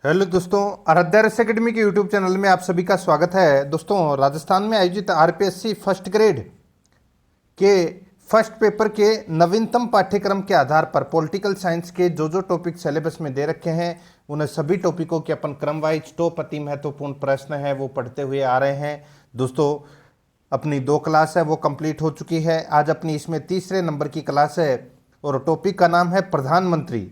Hello दोस्तों, आराध्या रस academy के यूट्यूब चैनल में आप सभी का स्वागत है। दोस्तों, राजस्थान में आयोजित आरपीएससी फर्स्ट ग्रेड के फर्स्ट पेपर के नवीनतम पाठ्यक्रम के आधार पर पॉलिटिकल साइंस के जो टॉपिक सिलेबस में दे रखे हैं उन सभी टॉपिकों के अपन क्रम वाइज टॉप अति महत्वपूर्ण प्रश्न है वो पढ़ते हुए आ रहे हैं। दोस्तों, अपनी 2 क्लास है वो कंप्लीट हो चुकी है। आज अपनी इसमें तीसरे नंबर की क्लास है और टॉपिक का नाम है प्रधानमंत्री।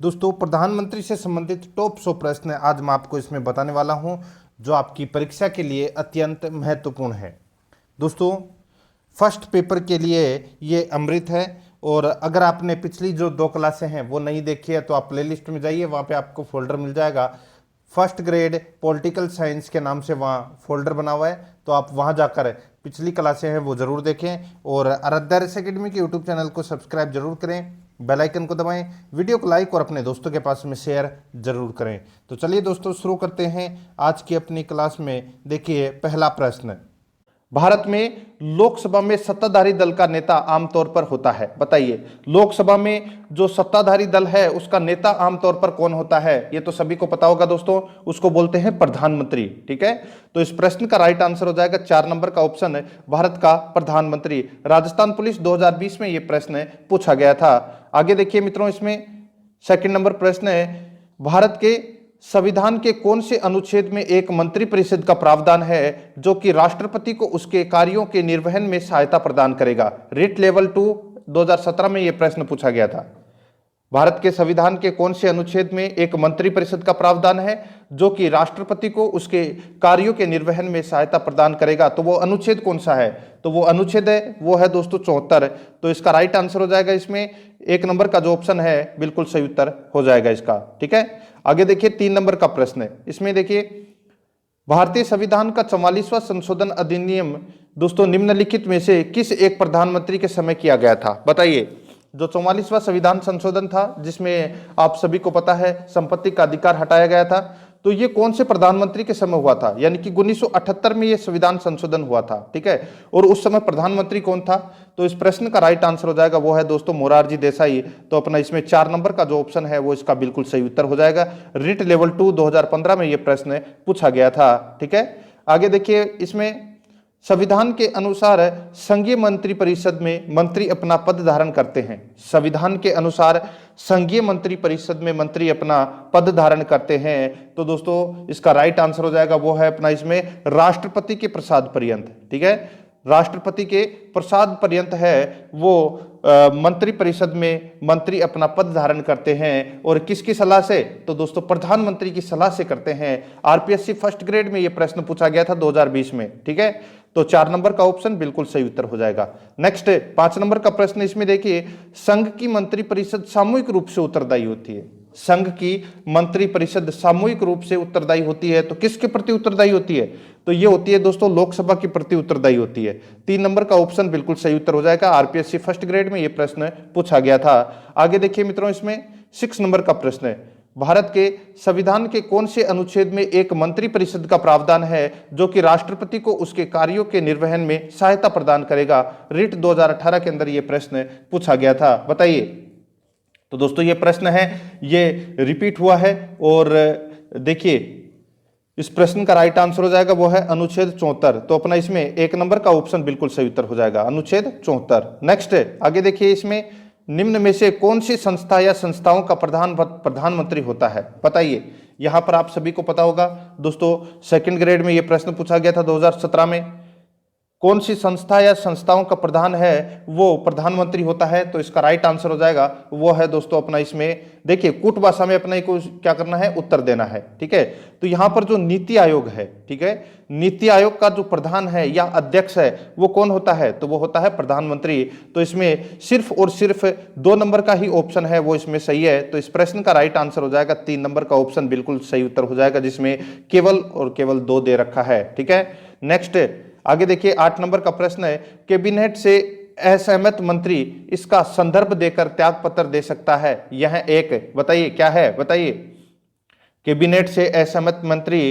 दोस्तों, प्रधानमंत्री से संबंधित टॉप 100 प्रश्न आज मैं आपको इसमें बताने वाला हूं जो आपकी परीक्षा के लिए अत्यंत महत्वपूर्ण है। दोस्तों, फर्स्ट पेपर के लिए ये अमृत है और अगर आपने पिछली जो 2 क्लासें हैं वो नहीं देखी है तो आप प्लेलिस्ट में जाइए, वहाँ पे आपको फोल्डर मिल जाएगा फर्स्ट ग्रेड पॉलिटिकल साइंस के नाम से, वहाँ फोल्डर बना हुआ है, तो आप वहाँ जाकर पिछली क्लासें हैं वो ज़रूर देखें और आराध्या रस एकेडमी के यूट्यूब चैनल को सब्सक्राइब जरूर करें, बेल आइकन को दबाएं, वीडियो को लाइक और अपने दोस्तों के पास में शेयर जरूर करें। तो चलिए दोस्तों शुरू करते हैं आज की अपनी क्लास में। देखिए, पहला प्रश्न, भारत में लोकसभा में सत्ताधारी दल का नेता आमतौर पर होता है, बताइए। लोकसभा में जो सत्ताधारी दल है उसका नेता आमतौर पर कौन होता है, ये तो सभी को पता होगा दोस्तों, उसको बोलते हैं प्रधानमंत्री। ठीक है, तो इस प्रश्न का राइट आंसर हो जाएगा 4 नंबर का ऑप्शन है, भारत का प्रधानमंत्री। राजस्थान पुलिस 2020 में यह प्रश्न पूछा गया था। आगे देखिए मित्रों, इसमें सेकंड नंबर प्रश्न है, भारत के संविधान के कौन से अनुच्छेद में एक मंत्रिपरिषद का प्रावधान है जो कि राष्ट्रपति को उसके कार्यों के निर्वहन में सहायता प्रदान करेगा। रिट लेवल 2 2017 में यह प्रश्न पूछा गया था। भारत के संविधान के कौन से अनुच्छेद में एक मंत्रिपरिषद का प्रावधान है जो कि राष्ट्रपति को उसके कार्यों के निर्वहन में सहायता प्रदान करेगा, तो वो अनुच्छेद कौन सा है, तो वो अनुच्छेद है वो है दोस्तों 74। तो इसका राइट आंसर हो जाएगा इसमें 1 नंबर का जो ऑप्शन है बिल्कुल सही उत्तर हो जाएगा इसका। ठीक है, आगे देखिए 3 नंबर का प्रश्न है। इसमें देखिए, भारतीय संविधान का 44वां संशोधन अधिनियम दोस्तों निम्नलिखित में से किस एक प्रधानमंत्री के समय किया गया था, बताइए। जो 44वां संविधान संशोधन था जिसमें आप सभी को पता है संपत्ति का अधिकार हटाया गया था, तो ये कौन से प्रधानमंत्री के समय हुआ था, यानी कि 1978 में ये संविधान संशोधन हुआ था। ठीक है, और उस समय प्रधानमंत्री कौन था, तो इस प्रश्न का राइट आंसर हो जाएगा वो है दोस्तों मोरारजी देसाई। तो अपना इसमें 4 नंबर का जो ऑप्शन है वो इसका बिल्कुल सही उत्तर हो जाएगा। रिट लेवल 2 2015 में ये प्रश्न पूछा गया था। ठीक है, आगे देखिए, इसमें संविधान के अनुसार संघीय मंत्रिपरिषद में मंत्री अपना पद धारण करते हैं। संविधान के अनुसार संघीय मंत्रिपरिषद में मंत्री अपना पद धारण करते हैं, तो दोस्तों इसका राइट आंसर हो जाएगा वो है अपना इसमें राष्ट्रपति के प्रसाद पर्यंत। ठीक है, राष्ट्रपति के प्रसाद पर्यंत है वो मंत्रिपरिषद में मंत्री अपना पद धारण करते हैं। और किसकी सलाह से, तो दोस्तों प्रधानमंत्री की सलाह से करते हैं। आरपीएससी फर्स्ट ग्रेड में यह प्रश्न पूछा गया था 2020 में। ठीक है, तो 4 नंबर का ऑप्शन बिल्कुल सही उत्तर हो जाएगा। नेक्स्ट 5 नंबर का प्रश्न, इसमें देखिए, संघ की मंत्रिपरिषद सामूहिक रूप से उत्तरदायी होती है। संघ की मंत्रिपरिषद सामूहिक रूप से उत्तरदायी होती है, तो किसके प्रति उत्तरदायी होती है, तो ये होती है दोस्तों लोकसभा के प्रति उत्तरदायी होती है। 3 नंबर का ऑप्शन बिल्कुल सही उत्तर हो जाएगा। आरपीएससी फर्स्ट ग्रेड में ये प्रश्न पूछा गया था। आगे देखिए मित्रों, इसमें 6 नंबर का प्रश्न है, भारत के संविधान के कौन से अनुच्छेद में एक मंत्रिपरिषद का प्रावधान है जो कि राष्ट्रपति को उसके कार्यों के निर्वहन में सहायता प्रदान करेगा। रिट 2018 के अंदर यह प्रश्न पूछा गया था, बताइए। तो दोस्तों ये प्रश्न है ये रिपीट हुआ है और देखिए इस प्रश्न का राइट आंसर हो जाएगा वो है अनुच्छेद 74। तो अपना इसमें 1 नंबर का ऑप्शन बिल्कुल सही उत्तर हो जाएगा, अनुच्छेद 74। नेक्स्ट आगे देखिए, इसमें निम्न में से कौन सी संस्था या संस्थाओं का प्रधानमंत्री होता है, बताइए। यहां पर आप सभी को पता होगा दोस्तों, सेकंड ग्रेड में यह प्रश्न पूछा गया था 2017 में, कौन सी संस्था या संस्थाओं का प्रधान है वो प्रधानमंत्री होता है, तो इसका राइट आंसर हो जाएगा वो है दोस्तों अपना इसमें देखिए कूट भाषा में अपने को क्या करना है, उत्तर देना है। ठीक है, तो यहां पर जो नीति आयोग है, ठीक है, नीति आयोग का जो प्रधान है या अध्यक्ष है वो कौन होता है, तो वो होता है प्रधानमंत्री। तो इसमें सिर्फ और सिर्फ 2 नंबर का ही ऑप्शन है वो इसमें सही है। तो इस प्रश्न का राइट आंसर हो जाएगा 3 नंबर का ऑप्शन बिल्कुल सही उत्तर हो जाएगा, जिसमें केवल और केवल 2 दे रखा है। ठीक है, नेक्स्ट आगे देखिए 8 नंबर का प्रश्न है, कैबिनेट से असहमत मंत्री इसका संदर्भ देकर त्याग पत्र दे सकता है। यह एक, बताइए क्या है, बताइए। कैबिनेट से असहमत मंत्री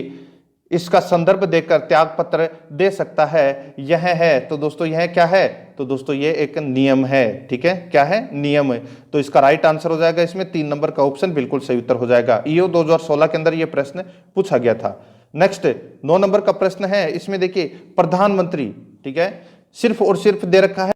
इसका संदर्भ देकर त्याग पत्र दे सकता है, यह है। तो दोस्तों यह क्या है, तो दोस्तों ये एक नियम है, ठीक है, क्या है, नियम है। तो इसका राइट आंसर हो जाएगा इसमें 3 नंबर का ऑप्शन बिल्कुल सही उत्तर हो जाएगा। ईओ 2016 के अंदर ये प्रश्न पूछा गया था। नेक्स्ट 9 नंबर का प्रश्न है, इसमें देखिए प्रधानमंत्री, ठीक है, सिर्फ और सिर्फ दे रखा है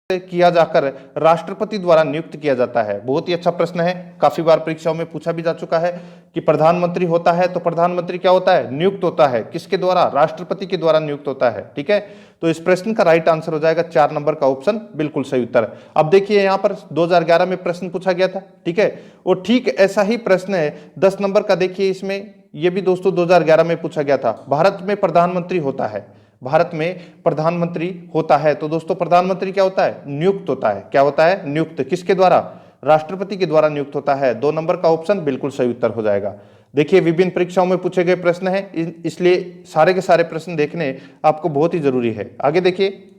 किया जाकर राष्ट्रपति द्वारा नियुक्त किया जाता है। बहुत ही अच्छा प्रश्न है, काफी बार परीक्षाओं में पूछा भी जा चुका है कि प्रधानमंत्री होता है तो प्रधानमंत्री क्या होता है, नियुक्त होता है, किसके द्वारा, राष्ट्रपति के द्वारा नियुक्त होता है, ठीक है। तो इस प्रश्न का राइट आंसर हो जाएगा 4 नंबर का ऑप्शन बिल्कुल सही उत्तर। अब देखिए यहां पर 2011 में प्रश्न पूछा गया था, ठीक है, और ठीक ऐसा ही प्रश्न है 10 नंबर का। देखिए इसमें यह भी दोस्तों 2011 में पूछा गया था। भारत में प्रधानमंत्री होता है, भारत में प्रधानमंत्री होता है, तो दोस्तों प्रधानमंत्री क्या होता है, नियुक्त होता है। क्या होता है, नियुक्त, किसके द्वारा, राष्ट्रपति के द्वारा नियुक्त होता है। 2 नंबर का ऑप्शन बिल्कुल सही उत्तर हो जाएगा। देखिए विभिन्न परीक्षाओं में पूछे गए प्रश्न हैं, इसलिए सारे के सारे प्रश्न देखने आपको बहुत ही जरूरी है। आगे देखिए,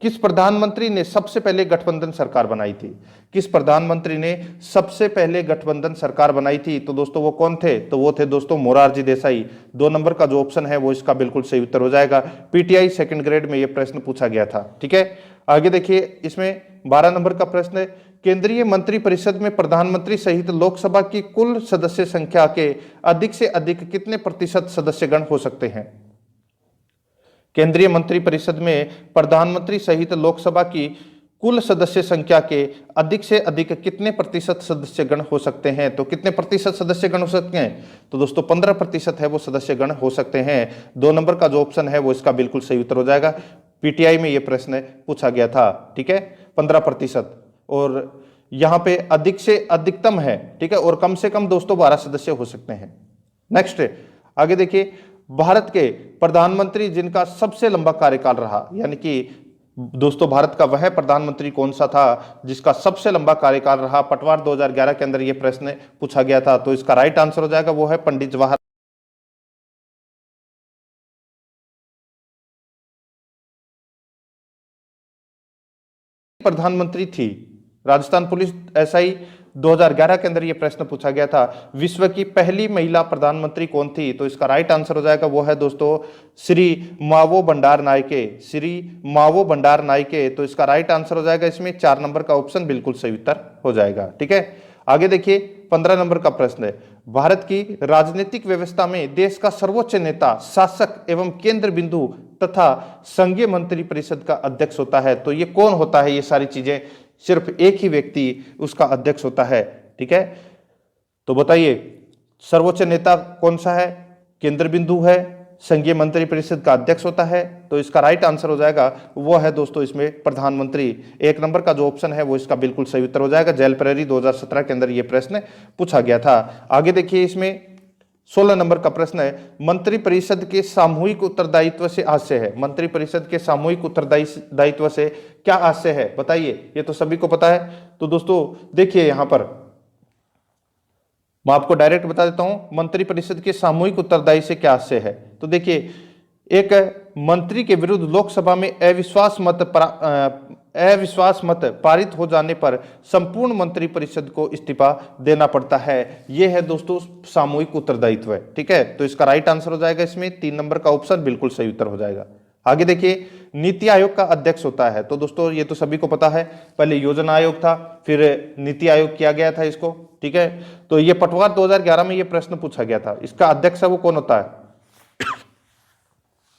किस प्रधानमंत्री ने सबसे पहले गठबंधन सरकार बनाई थी, किस प्रधानमंत्री ने सबसे पहले गठबंधन सरकार बनाई थी, तो दोस्तों वो कौन थे, तो वो थे दोस्तों मोरारजी देसाई। 2 नंबर का जो ऑप्शन है वो इसका बिल्कुल सही उत्तर हो जाएगा। पीटीआई सेकंड ग्रेड में ये प्रश्न पूछा गया था, ठीक है। आगे देखिए, इसमें 12 नंबर का प्रश्न है, केंद्रीय मंत्रिपरिषद में प्रधानमंत्री सहित लोकसभा की कुल सदस्य संख्या के अधिक से अधिक कितने प्रतिशत सदस्यगण हो सकते हैं। केंद्रीय मंत्रिपरिषद में प्रधानमंत्री सहित लोकसभा की कुल सदस्य संख्या के अधिक से अधिक कितने प्रतिशत सदस्यगण हो सकते हैं, तो कितने प्रतिशत सदस्यगण हो सकते हैं, तो दोस्तों 15% है वो सदस्यगण हो सकते हैं। 2 नंबर का जो ऑप्शन है वो इसका बिल्कुल सही उत्तर हो जाएगा। पीटीआई में ये प्रश्न पूछा गया था, ठीक है, 15%, और यहां पे अधिक से अधिकतम है, ठीक है, और कम से कम दोस्तों 12 सदस्य हो सकते हैं। नेक्स्ट आगे देखिए, भारत के प्रधानमंत्री जिनका सबसे लंबा कार्यकाल रहा, यानी कि दोस्तों भारत का वह प्रधानमंत्री कौन सा था जिसका सबसे लंबा कार्यकाल रहा, पटवार 2011 के अंदर यह प्रश्न पूछा गया था। तो इसका राइट आंसर हो जाएगा वो है पंडित जवाहर प्रधानमंत्री थी। राजस्थान पुलिस एसआई 2011 के अंदर यह प्रश्न पूछा गया था, विश्व की पहली महिला प्रधानमंत्री कौन थी, तो इसका राइट आंसर हो जाएगा वो है दोस्तों श्री मावो भंडार नायके, श्री मावो भंडार नायके। तो इसका राइट आंसर हो जाएगा इसमें 4 नंबर का ऑप्शन बिल्कुल सही उत्तर हो जाएगा, ठीक है। आगे देखिए 15 नंबर का प्रश्न है, भारत की राजनीतिक व्यवस्था में देश का सर्वोच्च नेता शासक एवं केंद्र बिंदु तथा संघीय मंत्रिपरिषद का अध्यक्ष होता है। तो ये कौन होता है, ये सारी चीजें सिर्फ एक ही व्यक्ति उसका अध्यक्ष होता है, ठीक है। तो बताइए सर्वोच्च नेता कौन सा है, केंद्र बिंदु है, संघीय मंत्रिपरिषद का अध्यक्ष होता है। तो इसका राइट आंसर हो जाएगा वो है दोस्तों इसमें प्रधानमंत्री। 1 नंबर का जो ऑप्शन है वो इसका बिल्कुल सही उत्तर हो जाएगा। जेल प्रेरी 2017 के अंदर यह प्रश्न पूछा गया था। आगे देखिए, इसमें 16 नंबर का प्रश्न है, मंत्रिपरिषद के सामूहिक उत्तरदायित्व से आशय है, मंत्रिपरिषद के सामूहिक उत्तरदायित्व से क्या आशय है, बताइए, ये तो सभी को पता है। तो दोस्तों देखिए यहां पर मैं आपको डायरेक्ट बता देता हूं, मंत्रिपरिषद के सामूहिक उत्तरदायित्व से क्या आशय है। तो देखिए, एक मंत्री के विरुद्ध लोकसभा में अविश्वास मत पारित हो जाने पर संपूर्ण मंत्रिपरिषद को इस्तीफा देना पड़ता है। यह है दोस्तों सामूहिक उत्तरदायित्व है, ठीक है। तो इसका राइट आंसर हो जाएगा इसमें 3 नंबर का ऑप्शन बिल्कुल सही उत्तर हो जाएगा। आगे देखिए, नीति आयोग का अध्यक्ष होता है। तो दोस्तों ये तो सभी को पता है, पहले योजना आयोग था, फिर नीति आयोग किया गया था इसको, ठीक है। तो ये पटवार 2011 में ये प्रश्न पूछा गया था, इसका अध्यक्ष है वो कौन होता है,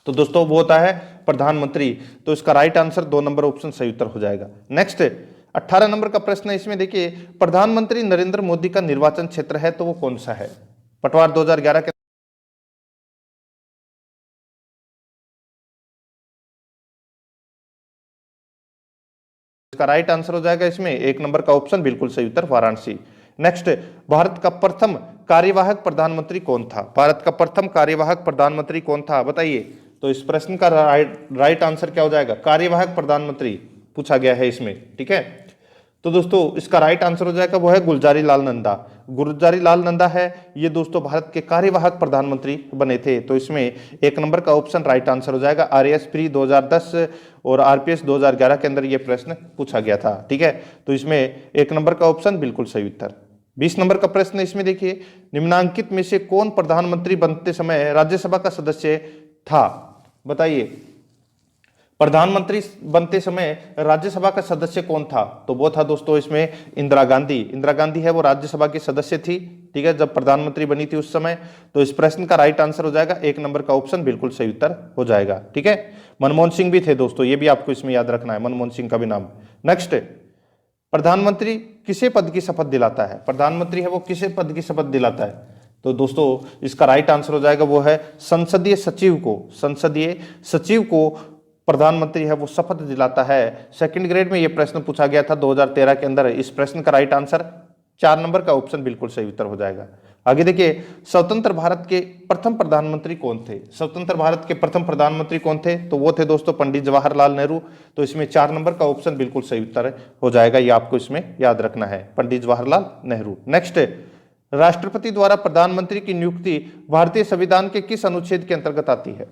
तो दोस्तों वो होता है प्रधानमंत्री। तो इसका राइट आंसर 2 नंबर ऑप्शन सही उत्तर हो जाएगा। नेक्स्ट 18 नंबर का प्रश्न है, इसमें देखिए प्रधानमंत्री नरेंद्र मोदी का निर्वाचन क्षेत्र है तो वो कौन सा है। पटवार 2011 के इसका राइट आंसर हो जाएगा इसमें 1 नंबर का ऑप्शन बिल्कुल सही उत्तर वाराणसी। नेक्स्ट, भारत का प्रथम कार्यवाहक प्रधानमंत्री कौन था, भारत का प्रथम कार्यवाहक प्रधानमंत्री कौन था, बताइए। तो इस प्रश्न का राइट आंसर क्या हो जाएगा, कार्यवाहक प्रधानमंत्री पूछा गया है इसमें, ठीक है। तो दोस्तों इसका राइट आंसर हो जाएगा वो है गुलजारी लाल नंदा। गुलजारी लाल नंदा है ये दोस्तों भारत के कार्यवाहक प्रधानमंत्री बने थे। तो इसमें 1 नंबर का ऑप्शन राइट आंसर हो जाएगा। आरएएस प्री 2010 और आरपीएस 2011 के अंदर ये प्रश्न पूछा गया था, ठीक है। तो इसमें 1 नंबर का ऑप्शन बिल्कुल सही उत्तर। 20 नंबर का प्रश्न इसमें देखिए, निम्नांकित में से कौन प्रधानमंत्री बनते समय राज्यसभा का सदस्य था? बताइए, प्रधानमंत्री बनते समय राज्यसभा का सदस्य कौन था? तो वो था दोस्तों इसमें इंदिरा गांधी। इंदिरा गांधी है वो राज्यसभा की सदस्य थी, ठीक है, जब प्रधानमंत्री बनी थी उस समय। तो इस प्रश्न का राइट आंसर हो जाएगा 1 नंबर का ऑप्शन बिल्कुल सही उत्तर हो जाएगा, ठीक है। मनमोहन सिंह भी थे दोस्तों, ये भी आपको इसमें याद रखना है, मनमोहन सिंह का भी नाम। नेक्स्ट, प्रधानमंत्री किसे पद की शपथ दिलाता है? प्रधानमंत्री है वो किसे पद की शपथ दिलाता है? तो दोस्तों इसका राइट आंसर हो जाएगा वो है संसदीय सचिव को। संसदीय सचिव को प्रधानमंत्री है वो शपथ दिलाता है। सेकंड ग्रेड में ये प्रश्न पूछा गया था 2013 के अंदर। इस प्रश्न का राइट आंसर 4 नंबर का ऑप्शन बिल्कुल सही उत्तर हो जाएगा। आगे देखिए, स्वतंत्र भारत के प्रथम प्रधानमंत्री कौन थे? स्वतंत्र भारत के प्रथम प्रधानमंत्री कौन थे? तो वो थे दोस्तों पंडित जवाहरलाल नेहरू। तो इसमें 4 नंबर का ऑप्शन बिल्कुल सही उत्तर हो जाएगा, ये आपको इसमें याद रखना है, पंडित जवाहरलाल नेहरू। नेक्स्ट, राष्ट्रपति द्वारा प्रधानमंत्री की नियुक्ति भारतीय संविधान के किस अनुच्छेद के अंतर्गत आती है?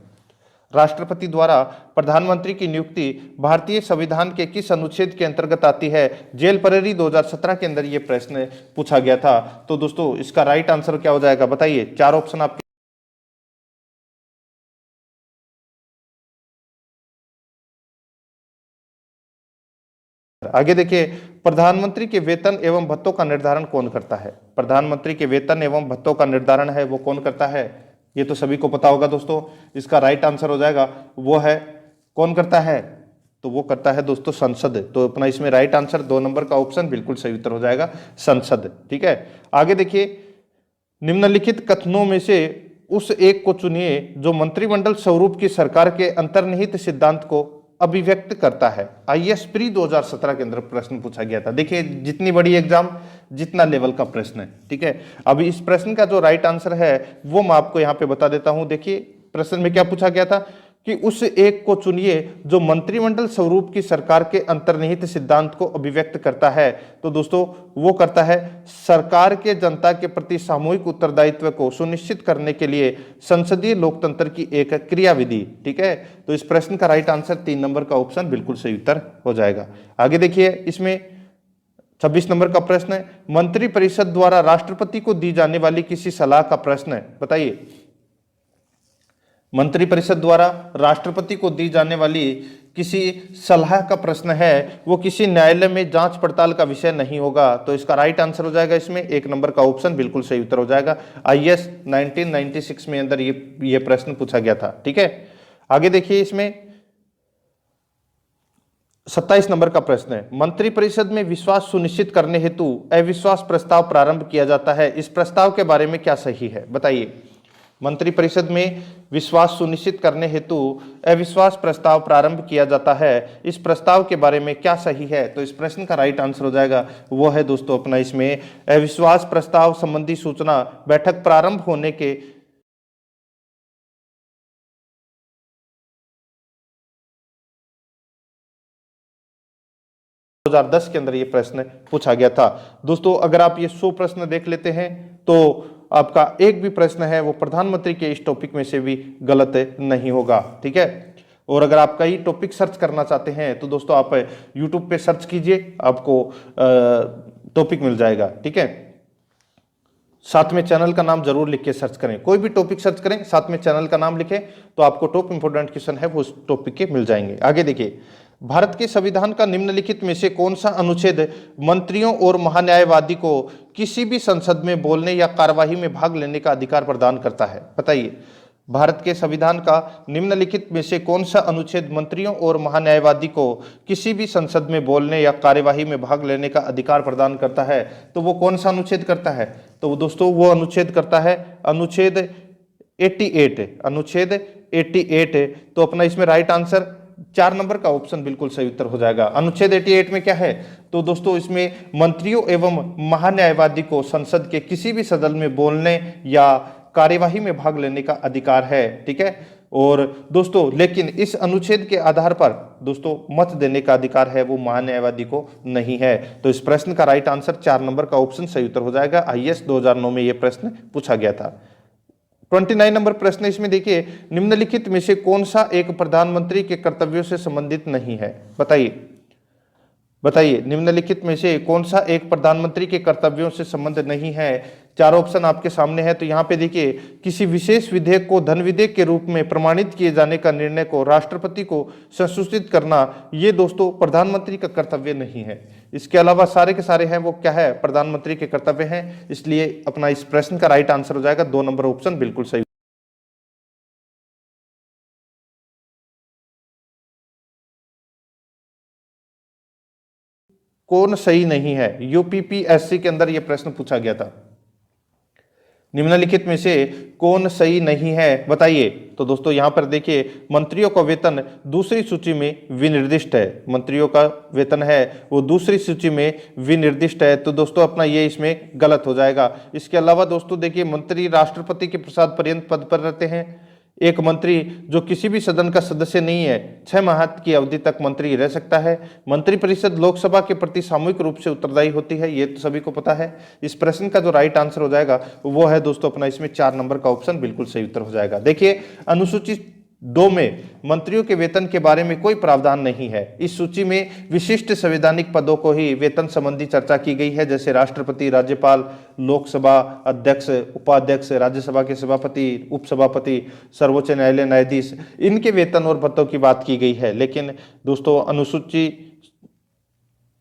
राष्ट्रपति द्वारा प्रधानमंत्री की नियुक्ति भारतीय संविधान के किस अनुच्छेद के अंतर्गत आती है? जेल प्रहरी 2017 के अंदर यह प्रश्न पूछा गया था। तो दोस्तों इसका राइट आंसर क्या हो जाएगा? बताइए, 4 ऑप्शन आपके। आगे देखिए, प्रधानमंत्री के वेतन एवं भत्तों का निर्धारण कौन करता है? प्रधानमंत्री के वेतन एवं भत्तों का निर्धारण है वो कौन करता है? ये तो सभी को पता होगा दोस्तों। इसका राइट आंसर हो जाएगा वो है, कौन करता है? तो वो करता है दोस्तों संसद। तो अपना इसमें राइट आंसर 2 नंबर का ऑप्शन बिल्कुल सही उत्तर हो जाएगा, संसद, ठीक है। आगे देखिए, निम्नलिखित कथनों में से उस एक को चुनिए जो मंत्रिमंडल स्वरूप की सरकार के अंतर्निहित सिद्धांत को अभिव्यक्त करता है। आईएएस प्री 2017 के अंदर प्रश्न पूछा गया था। देखिए, जितनी बड़ी एग्जाम जितना लेवल का प्रश्न है, ठीक है। अभी इस प्रश्न का जो राइट आंसर है वो मैं आपको यहाँ पे बता देता हूं। देखिए, प्रश्न में क्या पूछा गया था कि उस एक को चुनिए जो मंत्रिमंडल स्वरूप की सरकार के अंतर्निहित सिद्धांत को अभिव्यक्त करता है। तो दोस्तों वो करता है सरकार के जनता के प्रति सामूहिक उत्तरदायित्व को सुनिश्चित करने के लिए संसदीय लोकतंत्र की एक क्रियाविधि, ठीक है। तो इस प्रश्न का राइट आंसर 3 नंबर का ऑप्शन बिल्कुल सही उत्तर हो जाएगा। आगे देखिए, इसमें 26 नंबर का प्रश्न है, मंत्रिपरिषद द्वारा राष्ट्रपति को दी जाने वाली किसी सलाह का प्रश्न है। बताइए, मंत्रिपरिषद द्वारा राष्ट्रपति को दी जाने वाली किसी सलाह का प्रश्न है वो किसी न्यायालय में जांच पड़ताल का विषय नहीं होगा। तो इसका राइट आंसर हो जाएगा इसमें 1 नंबर का ऑप्शन बिल्कुल सही उत्तर हो जाएगा। आईएएस 1996 में अंदर ये प्रश्न पूछा गया था, ठीक है। आगे देखिए, इसमें 27 नंबर का प्रश्न है, मंत्रिपरिषद में विश्वास सुनिश्चित करने हेतु अविश्वास प्रस्ताव प्रारंभ किया जाता है, इस प्रस्ताव के बारे में क्या सही है? बताइए, मंत्रिपरिषद में विश्वास सुनिश्चित करने हेतु अविश्वास प्रस्ताव प्रारंभ किया जाता है, इस प्रस्ताव के बारे में क्या सही है? तो इस प्रश्न का राइट आंसर हो जाएगा वो है दोस्तों अपना इसमें अविश्वास प्रस्ताव संबंधी सूचना बैठक प्रारंभ होने के 2010 के अंदर ये प्रश्न पूछा गया था। दोस्तों अगर आप ये 100 प्रश्न देख लेते हैं तो आपका एक भी प्रश्न है वो प्रधानमंत्री के इस टॉपिक में से भी गलत नहीं होगा, ठीक है। और अगर आप कई टॉपिक सर्च करना चाहते हैं तो दोस्तों आप YouTube पे सर्च कीजिए, आपको टॉपिक मिल जाएगा, ठीक है। साथ में चैनल का नाम जरूर लिख के सर्च करें, कोई भी टॉपिक सर्च करें साथ में चैनल का नाम लिखें तो आपको टॉप इंपोर्टेंट क्वेश्चन है वो उस टॉपिक के मिल जाएंगे। आगे देखिए, भारत के संविधान का निम्नलिखित में से कौन सा अनुच्छेद मंत्रियों और महान्यायवादी को किसी भी संसद में बोलने या कार्यवाही में भाग लेने का अधिकार प्रदान करता है? बताइए, भारत के संविधान का निम्नलिखित में से कौन सा अनुच्छेद मंत्रियों और महान्यायवादी को किसी भी संसद में बोलने या कार्यवाही में भाग लेने का अधिकार प्रदान करता है? तो वो कौन सा अनुच्छेद करता है? तो दोस्तों वो अनुच्छेद करता है अनुच्छेद 88, अनुच्छेद 88। तो अपना इसमें राइट आंसर 4 नंबर का ऑप्शन बिल्कुल सही उत्तर हो जाएगा। अनुच्छेद 88 में क्या है? तो दोस्तों इसमें मंत्रियों एवं महान्यायवादी को संसद के किसी भी सदन में बोलने या कार्यवाही में भाग लेने का अधिकार है, ठीक है। और दोस्तों लेकिन इस अनुच्छेद के आधार पर दोस्तों मत देने का अधिकार है वो महान्यायवादी को नहीं है। तो इस प्रश्न का राइट आंसर 4 नंबर का ऑप्शन सही उत्तर हो जाएगा। आईएएस 2009 में यह प्रश्न पूछा गया था। 29 नंबर प्रश्न इसमें देखिए, निम्नलिखित में से कौन सा एक प्रधानमंत्री के कर्तव्यों से संबंधित नहीं है? बताइए, बताइए निम्नलिखित में से कौन सा एक प्रधानमंत्री के कर्तव्यों से संबंध नहीं है। चारों ऑप्शन आपके सामने है। तो यहाँ पे देखिए, किसी विशेष विधेयक को धन विधेयक के रूप में प्रमाणित किए जाने का निर्णय को राष्ट्रपति को संसूचित करना, ये दोस्तों प्रधानमंत्री का कर्तव्य नहीं है। इसके अलावा सारे के सारे हैं वो क्या है, प्रधानमंत्री के कर्तव्य हैं। इसलिए अपना इस प्रश्न का राइट आंसर हो जाएगा 2 नंबर ऑप्शन, बिल्कुल सही। कौन सही नहीं है, यूपीपीएससी के अंदर यह प्रश्न पूछा गया था। निम्नलिखित में से कौन सही नहीं है, बताइए। तो दोस्तों यहां पर देखिए, मंत्रियों का वेतन दूसरी सूची में विनिर्दिष्ट है। मंत्रियों का वेतन है वो दूसरी सूची में विनिर्दिष्ट है। तो दोस्तों अपना ये इसमें गलत हो जाएगा। इसके अलावा दोस्तों देखिए, मंत्री राष्ट्रपति के प्रसाद पर्यंत पद पर रहते हैं। एक मंत्री जो किसी भी सदन का सदस्य नहीं है 6 माह की अवधि तक मंत्री रह सकता है। मंत्रिपरिषद लोकसभा के प्रति सामूहिक रूप से उत्तरदायी होती है, ये तो सभी को पता है। इस प्रश्न का जो राइट आंसर हो जाएगा वो है दोस्तों अपना इसमें 4 नंबर का ऑप्शन, बिल्कुल सही उत्तर हो जाएगा। देखिए अनुसूची 2 में मंत्रियों के वेतन के बारे में कोई प्रावधान नहीं है। इस सूची में विशिष्ट संवैधानिक पदों को ही वेतन संबंधी चर्चा की गई है, जैसे राष्ट्रपति, राज्यपाल, लोकसभा अध्यक्ष, उपाध्यक्ष, राज्यसभा के सभापति, उपसभापति, सर्वोच्च न्यायालय न्यायाधीश, इनके वेतन और भत्तों की बात की गई है। लेकिन दोस्तों अनुसूची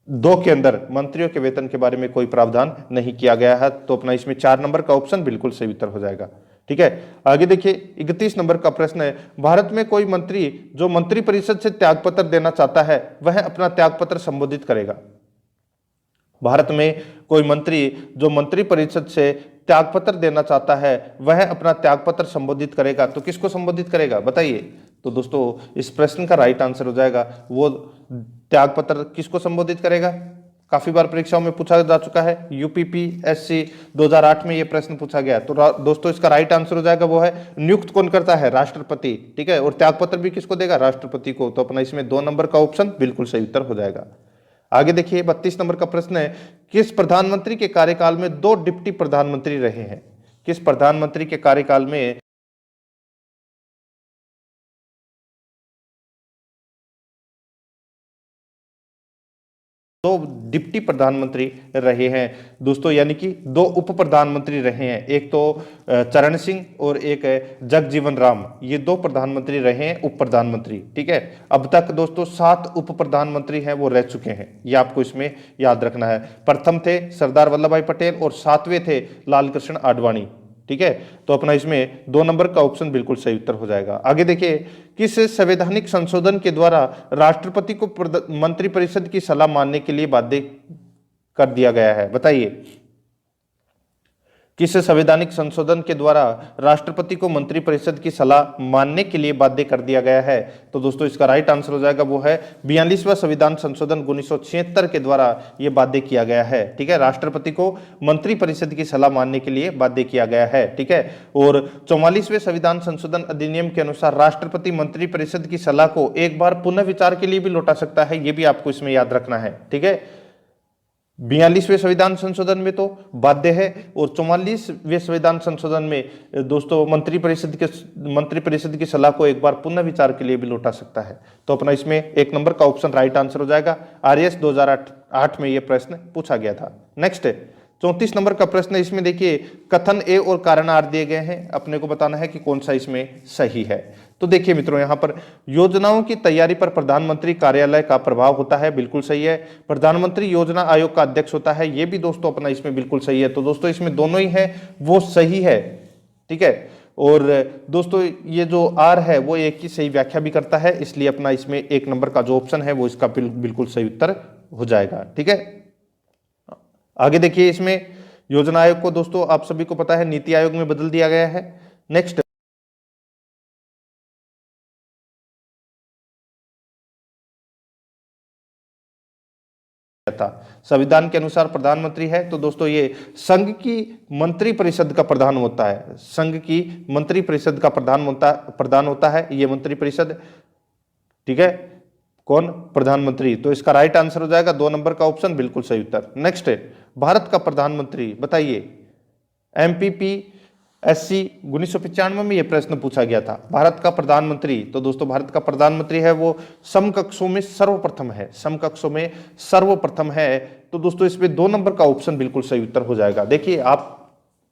2 के अंदर मंत्रियों के वेतन के बारे में कोई प्रावधान नहीं किया गया है। तो अपना इसमें 4 नंबर का ऑप्शन बिल्कुल सही उत्तर हो जाएगा। ठीक है, आगे देखिए 31 नंबर का प्रश्न है, भारत में कोई मंत्री जो मंत्रिपरिषद से त्यागपत्र देना चाहता है वह अपना त्यागपत्र संबोधित करेगा। भारत में कोई मंत्री जो मंत्रिपरिषद से त्यागपत्र देना चाहता है वह अपना त्यागपत्र संबोधित करेगा। तो किसको संबोधित करेगा, बताइए। तो दोस्तों इस प्रश्न का राइट आंसर हो जाएगा वो त्यागपत्र किसको संबोधित करेगा। काफी बार परीक्षाओं में पूछा जा चुका है, यूपीपीएससी 2008 में यह प्रश्न पूछा गया। तो दोस्तों इसका राइट आंसर हो जाएगा वो है नियुक्त कौन करता है, राष्ट्रपति। ठीक है, और त्यागपत्र भी किसको देगा, राष्ट्रपति को। तो अपना इसमें 2 नंबर का ऑप्शन बिल्कुल सही उत्तर हो जाएगा। आगे देखिए 32 नंबर का प्रश्न है, किस प्रधानमंत्री के कार्यकाल में 2 डिप्टी प्रधानमंत्री रहे हैं। किस प्रधानमंत्री के कार्यकाल में दो डिप्टी प्रधानमंत्री रहे हैं दोस्तों, यानी कि 2 उप प्रधानमंत्री रहे हैं। एक तो चरण सिंह और एक है जगजीवन राम, ये 2 प्रधानमंत्री रहे हैं, उप प्रधानमंत्री। ठीक है, अब तक दोस्तों 7 उप प्रधानमंत्री हैं वो रह चुके हैं, ये आपको इसमें याद रखना है। प्रथम थे सरदार वल्लभ भाई पटेल और 7वें थे लाल कृष्ण आडवाणी। ठीक है, तो अपना इसमें 2 नंबर का ऑप्शन बिल्कुल सही उत्तर हो जाएगा। आगे देखिए, किस संवैधानिक संशोधन के द्वारा राष्ट्रपति को मंत्रिपरिषद की सलाह मानने के लिए बाध्य कर दिया गया है, बताइए। किस संवैधानिक संशोधन के द्वारा राष्ट्रपति को मंत्रिपरिषद की सलाह मानने के लिए बाध्य कर दिया गया है। तो दोस्तों इसका राइट आंसर हो जाएगा वो है 42वां संविधान संशोधन 1976 के द्वारा यह बाध्य किया गया है। ठीक है, राष्ट्रपति को मंत्रिपरिषद की सलाह मानने के लिए बाध्य किया गया है। ठीक है, और 44वें संविधान संशोधन अधिनियम के अनुसार राष्ट्रपति मंत्रिपरिषद की सलाह को एक बार पुनः विचार के लिए भी लौटा सकता है, यह भी आपको इसमें याद रखना है। ठीक है, 42वें संविधान संशोधन में तो बाध्य है और 44वें संविधान संशोधन में दोस्तों मंत्रिपरिषद की सलाह को एक बार पुनः विचार के लिए भी लौटा सकता है। तो अपना इसमें 1 नंबर का ऑप्शन राइट आंसर हो जाएगा। आरएस 2008 में यह प्रश्न पूछा गया था। नेक्स्ट 34 नंबर का प्रश्न, इसमें देखिए कथन ए और कारण आर दिए गए हैं, अपने को बताना है कि कौन सा इसमें सही है। तो देखिए मित्रों, यहां पर योजनाओं की तैयारी पर प्रधानमंत्री कार्यालय का प्रभाव होता है, बिल्कुल सही है। प्रधानमंत्री योजना आयोग का अध्यक्ष होता है, यह भी दोस्तों अपना इसमें बिल्कुल सही है। तो दोस्तों इसमें दोनों ही है वो सही है। ठीक है, और दोस्तों ये जो आर है वो एक की सही व्याख्या भी करता है, इसलिए अपना इसमें 1 नंबर का जो ऑप्शन है वो इसका बिल्कुल सही उत्तर हो जाएगा। ठीक है, आगे देखिए, इसमें योजना आयोग को दोस्तों आप सभी को पता है नीति आयोग में बदल दिया गया है। नेक्स्ट था, संविधान के अनुसार प्रधानमंत्री है तो दोस्तों ये संघ की मंत्रिपरिषद का प्रधान होता है। संघ की मंत्रिपरिषद का प्रधान होता है ये मंत्रिपरिषद। ठीक है, कौन, प्रधानमंत्री। तो इसका राइट आंसर हो जाएगा 2 नंबर का ऑप्शन बिल्कुल सही उत्तर। नेक्स्ट है भारत का प्रधानमंत्री, बताइए। एमपीपी SC 1995 में यह प्रश्न पूछा गया था। भारत का प्रधानमंत्री, तो दोस्तों भारत का प्रधानमंत्री है वो समकक्षों में सर्वप्रथम है, समकक्षों में सर्वप्रथम है। तो दोस्तों इसमें 2 नंबर का ऑप्शन बिल्कुल सही उत्तर हो जाएगा। देखिए आप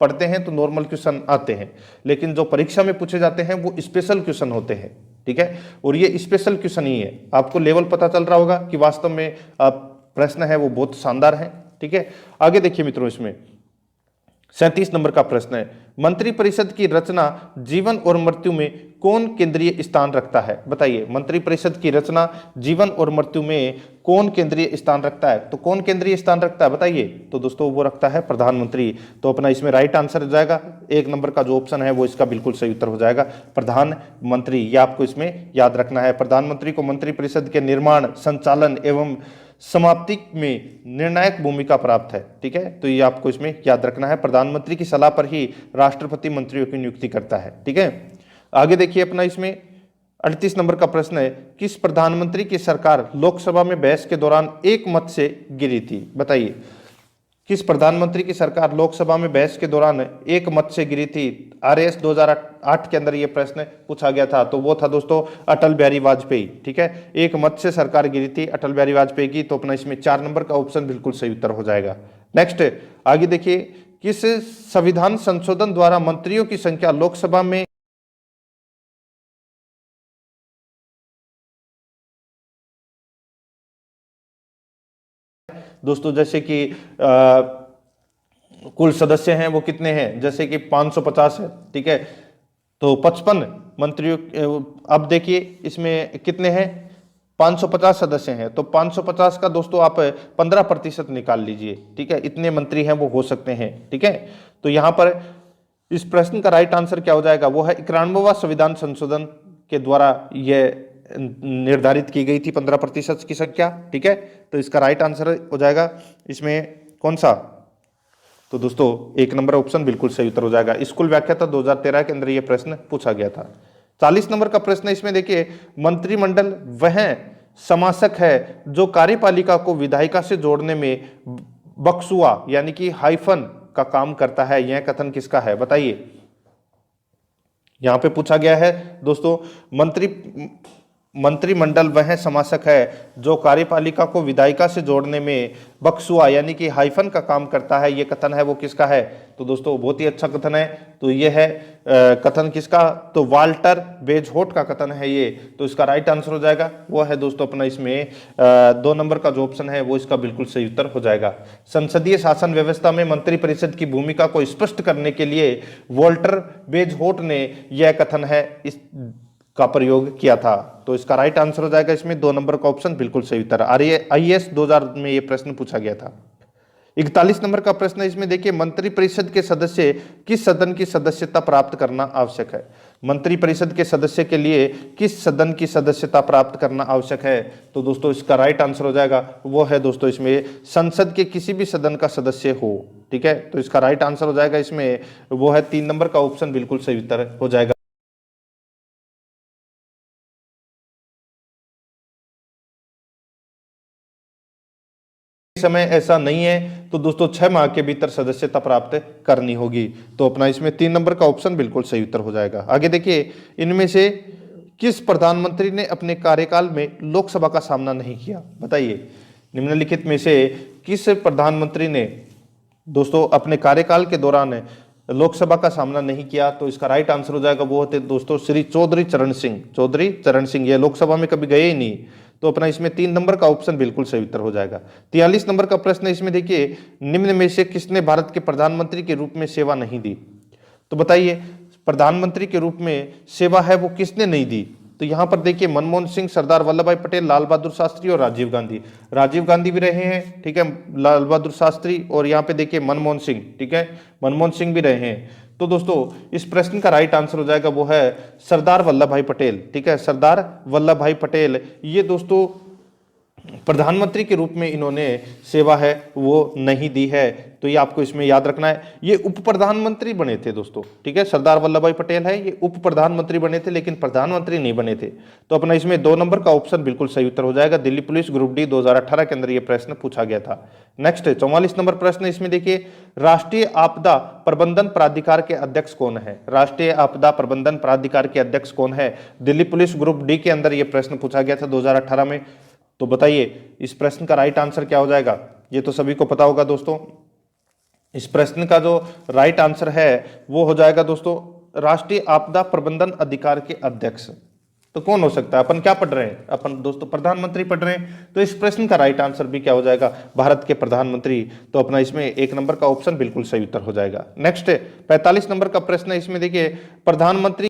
पढ़ते हैं तो नॉर्मल क्वेश्चन आते हैं, लेकिन जो परीक्षा में पूछे जाते हैं वो स्पेशल क्वेश्चन होते हैं, ठीक है, और ये स्पेशल क्वेश्चन ही है। आपको लेवल पता चल रहा होगा कि वास्तव में प्रश्न है वो बहुत शानदार है, ठीक है। आगे देखिए मित्रों, इसमें 37 नंबर का प्रश्न है, मंत्रिपरिषद की रचना, जीवन और मृत्यु में कौन केंद्रीय स्थान रखता है? बताइए, मंत्रिपरिषद की रचना, जीवन और मृत्यु में कौन केंद्रीय स्थान रखता है? तो कौन केंद्रीय स्थान रखता है बताइए? तो दोस्तों वो रखता है प्रधानमंत्री। तो अपना इसमें राइट आंसर हो जाएगा 1 नंबर का जो ऑप्शन है वो इसका बिल्कुल सही उत्तर हो जाएगा, प्रधानमंत्री। ये आपको इसमें याद रखना है। प्रधानमंत्री को मंत्रिपरिषद के निर्माण, संचालन एवं समाप्ति में निर्णायक भूमिका प्राप्त है, ठीक है। तो ये आपको इसमें याद रखना है, प्रधानमंत्री की सलाह पर ही राष्ट्रपति मंत्रियों की नियुक्ति करता है, ठीक है। आगे देखिए अपना इसमें 38 नंबर का प्रश्न है, किस प्रधानमंत्री की सरकार लोकसभा में बहस के दौरान एक मत से गिरी थी? बताइए, किस प्रधानमंत्री की सरकार लोकसभा में बहस के दौरान एक मत से गिरी थी? RAS 2008 के अंदर यह प्रश्न पूछा गया था, तो वो था दोस्तों अटल बिहारी वाजपेयी, ठीक है। एक मत से सरकार गिरी थी अटल बिहारी वाजपेयी की। तो अपना इसमें 4 नंबर का ऑप्शन बिल्कुल सही उत्तर हो जाएगा। नेक्स्ट आगे देखिए, किस संविधान संशोधन द्वारा मंत्रियों की संख्या लोकसभा में दोस्तों, जैसे कि कुल सदस्य हैं वो कितने हैं, जैसे कि 550 है, ठीक है। तो 55 मंत्रियों, अब देखिए इसमें कितने हैं, 550 सदस्य हैं, तो 550 का दोस्तों आप 15% निकाल लीजिए, ठीक है। इतने मंत्री हैं वो हो सकते हैं, ठीक है। तो यहां पर इस प्रश्न का राइट आंसर क्या हो जाएगा? वो है 91वां संविधान संशोधन के द्वारा यह निर्धारित की गई थी 15% की संख्या, ठीक है। तो इसका राइट आंसर हो जाएगा इसमें कौन सा? तो दोस्तों 1 नंबर ऑप्शन बिल्कुल सही उत्तर हो जाएगा। स्कूल व्याख्याता 2013 के अंदर यह प्रश्न पूछा गया था। 40 नंबर का प्रश्न है, इसमें देखिए, मंत्रिमंडल वह समासक है जो कार्यपालिका को विधायिका से जोड़ने में बक्सुआ यानी कि हाइफन का काम करता है। यह कथन किसका है? बताइए। यहां पे पूछा गया है दोस्तों, मंत्रिमंडल वह समासक है जो कार्यपालिका को विधायिका से जोड़ने में बक्सुआ यानी कि हाइफन का काम करता है। यह कथन है वो किसका है? तो दोस्तों बहुत ही अच्छा कथन है। तो यह है कथन किसका? तो वाल्टर बेजहोट का कथन है ये। तो इसका राइट आंसर हो जाएगा वो है दोस्तों अपना इसमें 2 नंबर का जो ऑप्शन है वो इसका बिल्कुल सही उत्तर हो जाएगा। संसदीय शासन व्यवस्था में मंत्रिपरिषद की भूमिका को स्पष्ट करने के लिए वाल्टर बेजहोट ने यह कथन है इस का प्रयोग किया था। तो इसका राइट आंसर हो जाएगा इसमें 2 नंबर का ऑप्शन बिल्कुल सही उत्तर। IAS 2000 में यह प्रश्न पूछा गया था। 41 नंबर का प्रश्न है, इसमें देखिए, मंत्रिपरिषद के सदस्य किस सदन की सदस्यता प्राप्त करना आवश्यक है? मंत्रिपरिषद के सदस्य के लिए किस सदन की सदस्यता प्राप्त करना आवश्यक है? तो दोस्तों इसका राइट आंसर हो जाएगा वो है दोस्तों इसमें संसद के किसी भी सदन का सदस्य हो, ठीक है। तो इसका राइट आंसर हो जाएगा इसमें वो है 3 नंबर का ऑप्शन बिल्कुल सही उत्तर हो जाएगा। समय ऐसा नहीं है तो दोस्तों 6 माह के भीतर सदस्यता प्राप्त करनी होगी। तो अपना इसमें 3 नंबर का ऑप्शन बिल्कुल सही उत्तर हो जाएगा। आगे देखिए, इनमें से किस प्रधानमंत्री ने अपने कार्यकाल में लोकसभा का सामना नहीं किया? बताइए, निम्नलिखित में से किस प्रधानमंत्री ने दोस्तों अपने कार्यकाल के दौरान लोकसभा का सामना नहीं किया? तो इसका राइट आंसर हो जाएगा वो होते दोस्तों श्री चौधरी चरण सिंह। चौधरी चरण सिंह ये लोकसभा में कभी गए ही नहीं। तो अपना इसमें 3 नंबर का ऑप्शन बिल्कुल सही उत्तर हो जाएगा। 43 नंबर का प्रश्न है, इसमें देखिए, निम्न में से किसने भारत के प्रधानमंत्री के रूप में सेवा नहीं दी? तो बताइए, प्रधानमंत्री के रूप में सेवा है वो किसने नहीं दी? तो यहां पर देखिए, मनमोहन सिंह, सरदार वल्लभ भाई पटेल, लाल बहादुर शास्त्री और राजीव गांधी। राजीव गांधी भी रहे हैं, ठीक है, लाल बहादुर शास्त्री, और यहाँ पे देखिए मनमोहन सिंह, ठीक है, मनमोहन सिंह भी रहे हैं। तो दोस्तों इस प्रश्न का राइट आंसर हो जाएगा वो है सरदार वल्लभ भाई पटेल, ठीक है, सरदार वल्लभ भाई पटेल। ये दोस्तों प्रधानमंत्री के रूप में इन्होंने सेवा है वो नहीं दी है। तो ये आपको इसमें याद रखना है। ये उप प्रधानमंत्री बने थे दोस्तों, ठीक है, सरदार वल्लभ भाई पटेल है, ये उप प्रधानमंत्री बने थे लेकिन प्रधानमंत्री नहीं बने थे। तो अपना इसमें 2 नंबर का ऑप्शन बिल्कुल सही उत्तर हो जाएगा। दिल्ली पुलिस ग्रुप डी 2018 के अंदर ये प्रश्न पूछा गया था। नेक्स्ट 44 नंबर प्रश्न, इसमें देखिए, राष्ट्रीय आपदा प्रबंधन प्राधिकार के अध्यक्ष कौन है? राष्ट्रीय आपदा प्रबंधन प्राधिकार के अध्यक्ष कौन है? दिल्ली पुलिस ग्रुप डी के अंदर यह प्रश्न पूछा गया था 2018 में। तो बताइए इस प्रश्न का राइट आंसर क्या हो जाएगा? ये तो सभी को पता होगा दोस्तों। इस प्रश्न का जो राइट आंसर है वो हो जाएगा दोस्तों राष्ट्रीय आपदा प्रबंधन अधिकार के अध्यक्ष। तो कौन हो सकता है? अपन क्या पढ़ रहे हैं? अपन दोस्तों प्रधानमंत्री पढ़ रहे हैं। तो इस प्रश्न का राइट आंसर भी क्या हो जाएगा? भारत के प्रधानमंत्री। तो अपना इसमें 1 नंबर का ऑप्शन बिल्कुल सही उत्तर हो जाएगा। नेक्स्ट 45 नंबर का प्रश्न है, इसमें देखिए, प्रधानमंत्री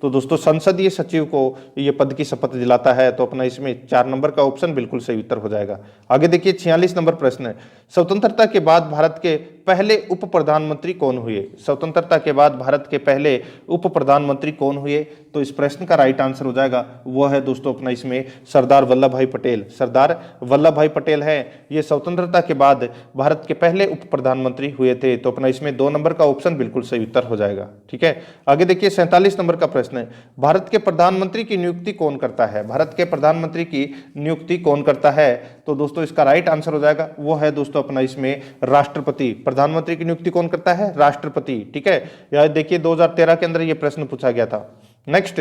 तो दोस्तों संसदीय सचिव को यह पद की शपथ दिलाता है। तो अपना इसमें 4 नंबर का ऑप्शन बिल्कुल सही उत्तर हो जाएगा। आगे देखिए 46 नंबर प्रश्न है, स्वतंत्रता के बाद भारत के पहले उप प्रधानमंत्री कौन हुए? स्वतंत्रता के बाद भारत के पहले उप प्रधानमंत्री कौन हुए? तो इस प्रश्न का राइट आंसर हो जाएगा वो है दोस्तों अपना इसमें सरदार वल्लभ भाई पटेल। सरदार वल्लभ भाई पटेल है, ये स्वतंत्रता के बाद भारत के पहले उप प्रधानमंत्री हुए थे। तो अपना इसमें 2 नंबर का ऑप्शन बिल्कुल सही उत्तर हो जाएगा। ठीक है, आगे देखिए 47 नंबर का प्रश्न है, भारत के प्रधानमंत्री की नियुक्ति कौन करता है? भारत के प्रधानमंत्री की नियुक्ति कौन करता है? तो दोस्तों इसका राइट आंसर हो जाएगा वो है दोस्तों अपना इसमें राष्ट्रपति। प्रधानमंत्री की नियुक्ति कौन करता है? राष्ट्रपति। ठीक है, यह देखिए 2013 के अंदर यह प्रश्न पूछा गया था। नेक्स्ट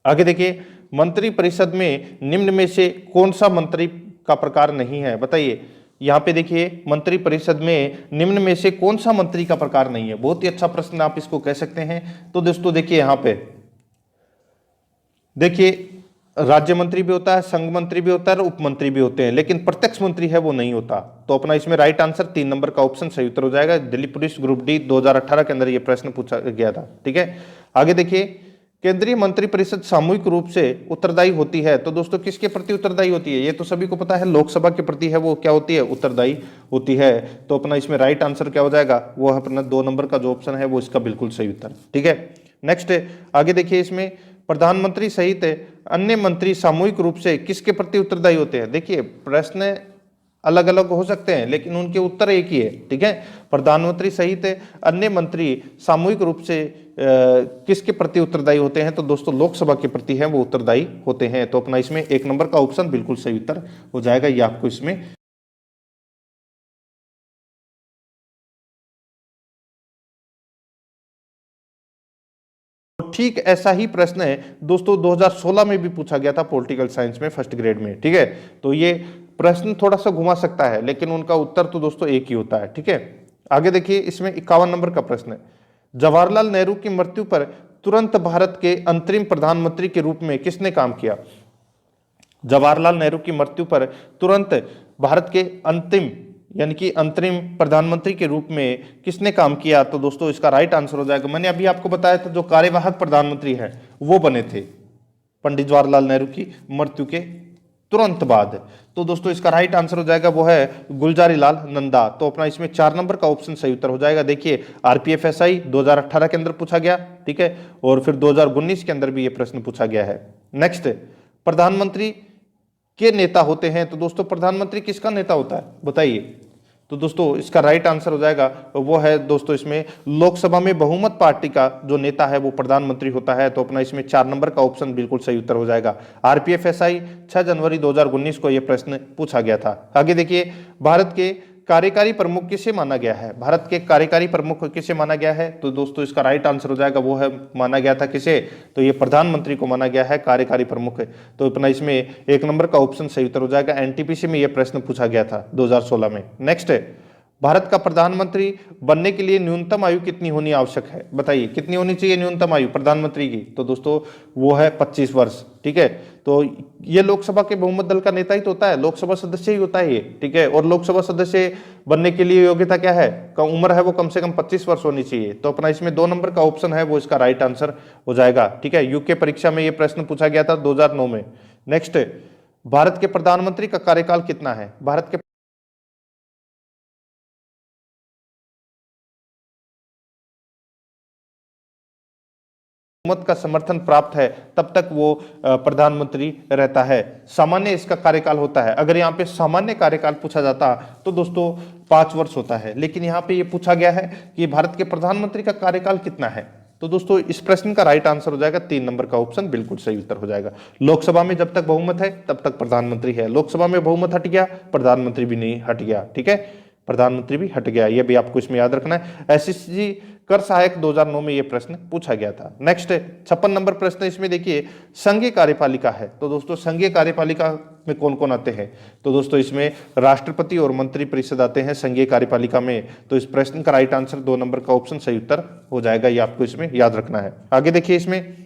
आगे देखिए, मंत्री परिषद में निम्न में से कौन सा मंत्री का प्रकार नहीं है? बताइए, यहां पे देखिए मंत्री परिषद में निम्न में से कौन सा मंत्री का प्रकार नहीं है? बहुत ही अच्छा प्रश्न आप इसको कह सकते हैं। तो दोस्तों देखिए, यहां पे देखिए राज्य मंत्री भी होता है, संघ मंत्री भी होता है और उप मंत्री भी होते हैं, लेकिन प्रत्यक्ष मंत्री है वो नहीं होता। तो अपना इसमें राइट आंसर 3 नंबर का ऑप्शन सही उत्तर हो जाएगा। दिल्ली पुलिस ग्रुप डी 2018 के अंदर यह प्रश्न पूछा गया था। ठीक है, आगे देखिए, केंद्रीय मंत्रिपरिषद सामूहिक रूप से उत्तरदायी होती है। तो दोस्तों किसके प्रति उत्तरदायी होती है? ये तो सभी को पता है, लोकसभा के प्रति है वो क्या होती है? उत्तरदायी होती है। तो अपना इसमें राइट आंसर क्या हो जाएगा? वो अपना 2 नंबर का जो ऑप्शन है वो इसका बिल्कुल सही उत्तर। ठीक है, नेक्स्ट आगे देखिए, इसमें प्रधानमंत्री सहित अन्य मंत्री सामूहिक रूप से किसके प्रति उत्तरदायी होते हैं? देखिए प्रश्न अलग अलग हो सकते हैं लेकिन उनके उत्तर एक ही है। ठीक है, प्रधानमंत्री सहित अन्य मंत्री सामूहिक रूप से किसके प्रति उत्तरदायी होते हैं? तो दोस्तों लोकसभा के प्रति है वो उत्तरदायी होते हैं। तो अपना इसमें 1 नंबर का ऑप्शन बिल्कुल सही उत्तर हो जाएगा। ये आपको इसमें ठीक ऐसा ही प्रश्न है दोस्तों 2016 में भी पूछा गया था पॉलिटिकल साइंस में फर्स्ट ग्रेड में। ठीक है, तो ये प्रश्न थोड़ा सा घुमा सकता है लेकिन उनका उत्तर तो दोस्तों एक ही होता है। ठीक है, आगे देखिए, इसमें 51 नंबर का प्रश्न है, जवाहरलाल नेहरू की मृत्यु पर तुरंत भारत के अंतरिम प्रधानमंत्री के रूप में किसने काम किया? जवाहरलाल नेहरू की मृत्यु पर तुरंत भारत के अंतिम यानी कि अंतरिम प्रधानमंत्री के रूप में किसने काम किया? तो दोस्तों इसका राइट आंसर हो जाएगा, मैंने अभी आपको बताया था, जो कार्यवाहक प्रधानमंत्री हैं वो बने थे पंडित जवाहरलाल नेहरू की मृत्यु के तुरंत बाद। तो दोस्तों इसका राइट आंसर हो जाएगा वो है गुलजारी लाल नंदा। तो अपना इसमें 4 नंबर का ऑप्शन सही उत्तर हो जाएगा। देखिए आरपीएफएसआई 2018 के अंदर पूछा गया। ठीक है, और फिर 2019 के अंदर भी ये प्रश्न पूछा गया है। नेक्स्ट, प्रधानमंत्री के नेता होते हैं। तो दोस्तों प्रधानमंत्री किसका नेता होता है बताइए? तो दोस्तों इसका राइट आंसर हो जाएगा वो है दोस्तों इसमें लोकसभा में बहुमत पार्टी का जो नेता है वो प्रधानमंत्री होता है। तो अपना इसमें 4 नंबर का ऑप्शन बिल्कुल सही उत्तर हो जाएगा। आरपीएफएसआई 6 जनवरी 2019 को यह प्रश्न पूछा गया था। आगे देखिए, भारत के कार्यकारी प्रमुख किसे माना गया है? भारत के कार्यकारी प्रमुख किसे माना गया है? तो दोस्तों इसका राइट आंसर हो जाएगा वो है माना गया था किसे? तो ये प्रधानमंत्री को माना गया है कार्यकारी प्रमुख। तो अपना इसमें 1 नंबर का ऑप्शन सही उत्तर हो जाएगा। एनटीपीसी में यह प्रश्न पूछा गया था 2016 में। नेक्स्ट, भारत का प्रधानमंत्री बनने के लिए न्यूनतम आयु कितनी होनी आवश्यक है? बताइए कितनी होनी चाहिए न्यूनतम आयु प्रधानमंत्री की? तो दोस्तों वो है 25 वर्ष। ठीक है, तो ये लोकसभा के बहुमत दल का नेता ही तो होता है, लोकसभा सदस्य ही होता है ये। ठीक है, और लोकसभा सदस्य बनने के लिए योग्यता क्या है? उम्र है वो कम से कम 25 वर्ष होनी चाहिए। तो अपना इसमें 2 नंबर का ऑप्शन है वो इसका राइट आंसर हो जाएगा। ठीक है, यूके परीक्षा में ये प्रश्न पूछा गया था 2009 में। नेक्स्ट, भारत के प्रधानमंत्री का कार्यकाल कितना है? भारत के बहुमत का समर्थन प्राप्त है तब तक वो प्रधानमंत्री रहता है। सामान्य इसका कार्यकाल होता है। अगर यहाँ पे सामान्य कार्यकाल पूछा जाता तो दोस्तों 5 वर्ष होता है, लेकिन यहाँ पे ये पूछा गया है कि भारत के प्रधानमंत्री का कार्यकाल कितना है। तो दोस्तों इस प्रश्न का राइट आंसर हो जाएगा 3 नंबर का ऑप्शन, बिल्कुल सही उत्तर हो जाएगा। लोकसभा में जब तक बहुमत है तब तक प्रधानमंत्री है, लोकसभा में बहुमत हट गया प्रधानमंत्री भी नहीं हट गया, ठीक है, प्रधानमंत्री भी हट गया, ये भी आपको इसमें याद रखना है। एसएससी कर सहायक 2009 में ये प्रश्न पूछा गया था। नेक्स्ट 56 नंबर प्रश्न, इसमें देखिए संघीय कार्यपालिका है। तो दोस्तों संघीय कार्यपालिका में कौन कौन आते हैं? तो दोस्तों इसमें राष्ट्रपति और मंत्री परिषद आते हैं संघीय कार्यपालिका में। तो इस प्रश्न का राइट आंसर 2 नंबर का ऑप्शन सही उत्तर हो जाएगा, ये आपको इसमें याद रखना है। आगे देखिए, इसमें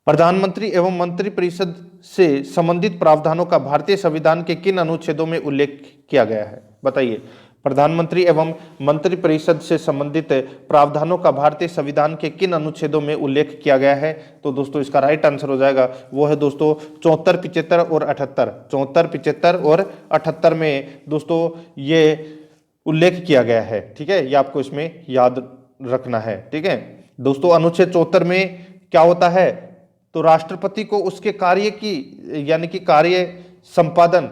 प्रधानमंत्री एवं मंत्रिपरिषद से संबंधित प्रावधानों का भारतीय संविधान के किन अनुच्छेदों में उल्लेख किया गया है? बताइए। प्रधानमंत्री एवं मंत्रिपरिषद से संबंधित प्रावधानों का भारतीय संविधान के किन अनुच्छेदों में उल्लेख किया गया है? तो दोस्तों इसका राइट आंसर हो जाएगा, वो है दोस्तों 74, 75 और 78। 74, 75 और 78 में दोस्तों ये उल्लेख किया गया है, ठीक है, ये आपको इसमें याद रखना है, ठीक है दोस्तों। अनुच्छेद 74 में क्या होता है? तो राष्ट्रपति को उसके कार्य की यानी कि कार्य संपादन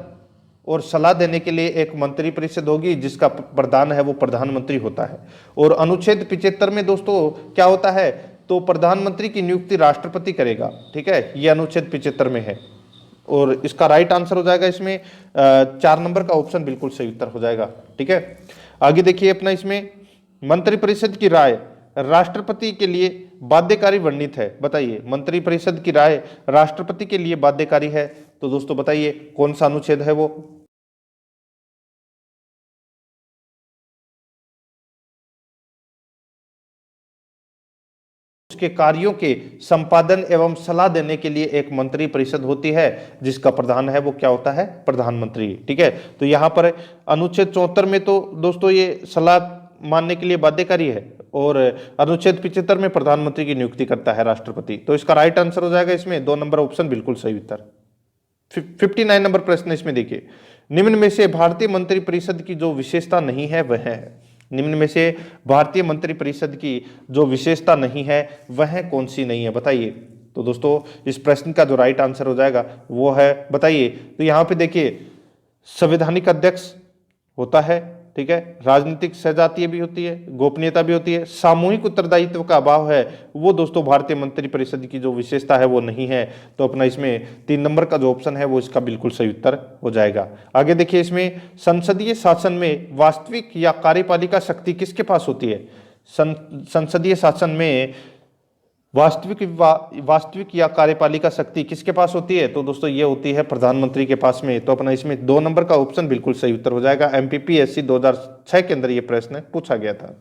और सलाह देने के लिए एक मंत्री परिषद होगी जिसका प्रधान है वो प्रधानमंत्री होता है। और अनुच्छेद 75 में दोस्तों क्या होता है? तो प्रधानमंत्री की नियुक्ति राष्ट्रपति करेगा, ठीक है, ये अनुच्छेद 75 में है। और इसका राइट आंसर हो जाएगा इसमें 4 नंबर का ऑप्शन, बिल्कुल सही उत्तर हो जाएगा, ठीक है। आगे देखिए अपना, इसमें मंत्रिपरिषद की राय राष्ट्रपति के लिए बाध्यकारी वर्णित है। बताइए, मंत्रिपरिषद की राय राष्ट्रपति के लिए बाध्यकारी है, तो दोस्तों बताइए कौन सा अनुच्छेद है वो? उसके कार्यों के संपादन एवं सलाह देने के लिए एक मंत्री परिषद होती है जिसका प्रधान है वो क्या होता है? प्रधानमंत्री, ठीक है। तो यहां पर अनुच्छेद 74 में तो दोस्तों ये सलाह मानने के लिए बाध्यकारी है, और अनुच्छेद 75 में प्रधानमंत्री की नियुक्ति करता है राष्ट्रपति। तो इसका राइट आंसर हो जाएगा इसमें 2 नंबर ऑप्शन, बिल्कुल सही उत्तर। 59 नंबर प्रश्न, इसमें देखिए, निम्न में से भारतीय मंत्रिपरिषद की जो विशेषता नहीं है वह है। निम्न में से भारतीय मंत्रिपरिषद की जो विशेषता नहीं है वह कौन सी नहीं है? बताइए। तो दोस्तों इस प्रश्न का जो राइट आंसर हो जाएगा वो है, बताइए, तो यहाँ पे देखिए संवैधानिक अध्यक्ष होता है, ठीक है, राजनीतिक सजातीय भी होती है, गोपनीयता भी होती है, सामूहिक उत्तरदायित्व का अभाव है, वो दोस्तों भारतीय मंत्रिपरिषद की जो विशेषता है वो नहीं है। तो अपना इसमें 3 नंबर का जो ऑप्शन है वो इसका बिल्कुल सही उत्तर हो जाएगा। आगे देखिए, इसमें संसदीय शासन में वास्तविक या कार्यपालिका शक्ति किसके पास होती है? संसदीय शासन में वास्तविक या कार्यपालिका शक्ति किसके पास होती है? तो दोस्तों ये होती है प्रधानमंत्री के पास में। तो अपना इसमें 2 नंबर का ऑप्शन बिल्कुल सही उत्तर हो जाएगा। MPPSC 2006 के अंदर ये प्रश्न पूछा गया था।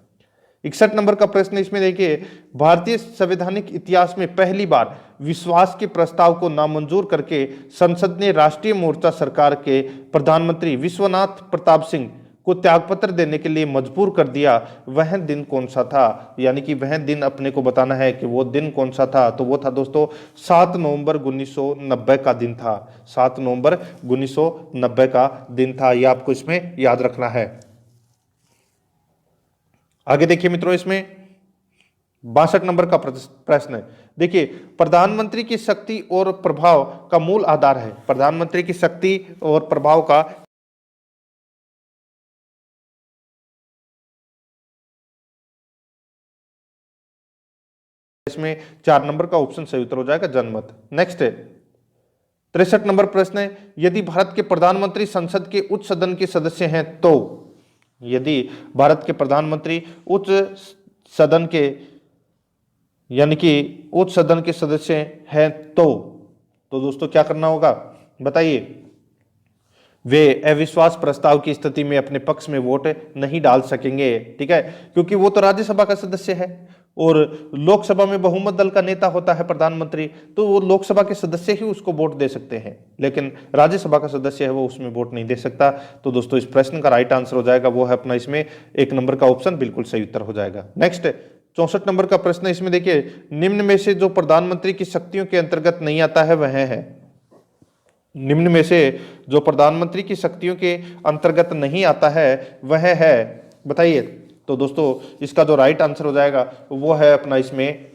61 नंबर का प्रश्न, इसमें देखिए, भारतीय संवैधानिक इतिहास में पहली बार विश्वास के प्रस्ताव को नामंजूर करके संसद ने राष्ट्रीय मोर्चा सरकार के प्रधानमंत्री विश्वनाथ प्रताप सिंह को त्यागपत्र देने के लिए मजबूर कर दिया, वह दिन कौन सा था? यानी कि वह दिन अपने को बताना है कि वो दिन कौन सा था। तो वो था दोस्तों 7 नवंबर 1990 का दिन था। 7 नवंबर 1990 का दिन था, ये आपको इसमें याद रखना है। आगे देखिए मित्रों, इसमें 62 नंबर का प्रश्न है। देखिए, प्रधानमंत्री की शक्ति और प्रभाव का मूल आधार है। प्रधानमंत्री की शक्ति और प्रभाव का इसमें 4 नंबर का ऑप्शन सही उत्तर हो जाएगा, जनमत। नेक्स्ट है 63 नंबर प्रश्न है, यदि भारत के प्रधानमंत्री संसद के उच्च सदन के सदस्य हैं तो? यदि भारत के प्रधानमंत्री उच्च सदन के यानी कि उच्च सदन के सदस्य हैं तो दोस्तों क्या करना होगा? बताइए। वे अविश्वास प्रस्ताव की स्थिति में अपने पक्ष में वोट नहीं डाल सकेंगे, ठीक है, क्योंकि वो तो राज्यसभा का सदस्य है और लोकसभा में बहुमत दल का नेता होता है प्रधानमंत्री, तो वो लोकसभा के सदस्य ही उसको वोट दे सकते हैं, लेकिन राज्यसभा का सदस्य है वो उसमें वोट नहीं दे सकता। तो दोस्तों इस प्रश्न का राइट आंसर हो जाएगा वो है अपना इसमें 1 नंबर का ऑप्शन, बिल्कुल सही उत्तर हो जाएगा। नेक्स्ट 64 नंबर का प्रश्न, इसमें देखिए, निम्न में से जो प्रधानमंत्री की शक्तियों के अंतर्गत नहीं आता है वह है। निम्न में से जो प्रधानमंत्री की शक्तियों के अंतर्गत नहीं आता है वह है, बताइए। तो दोस्तों इसका जो राइट आंसर हो जाएगा वो है अपना इसमें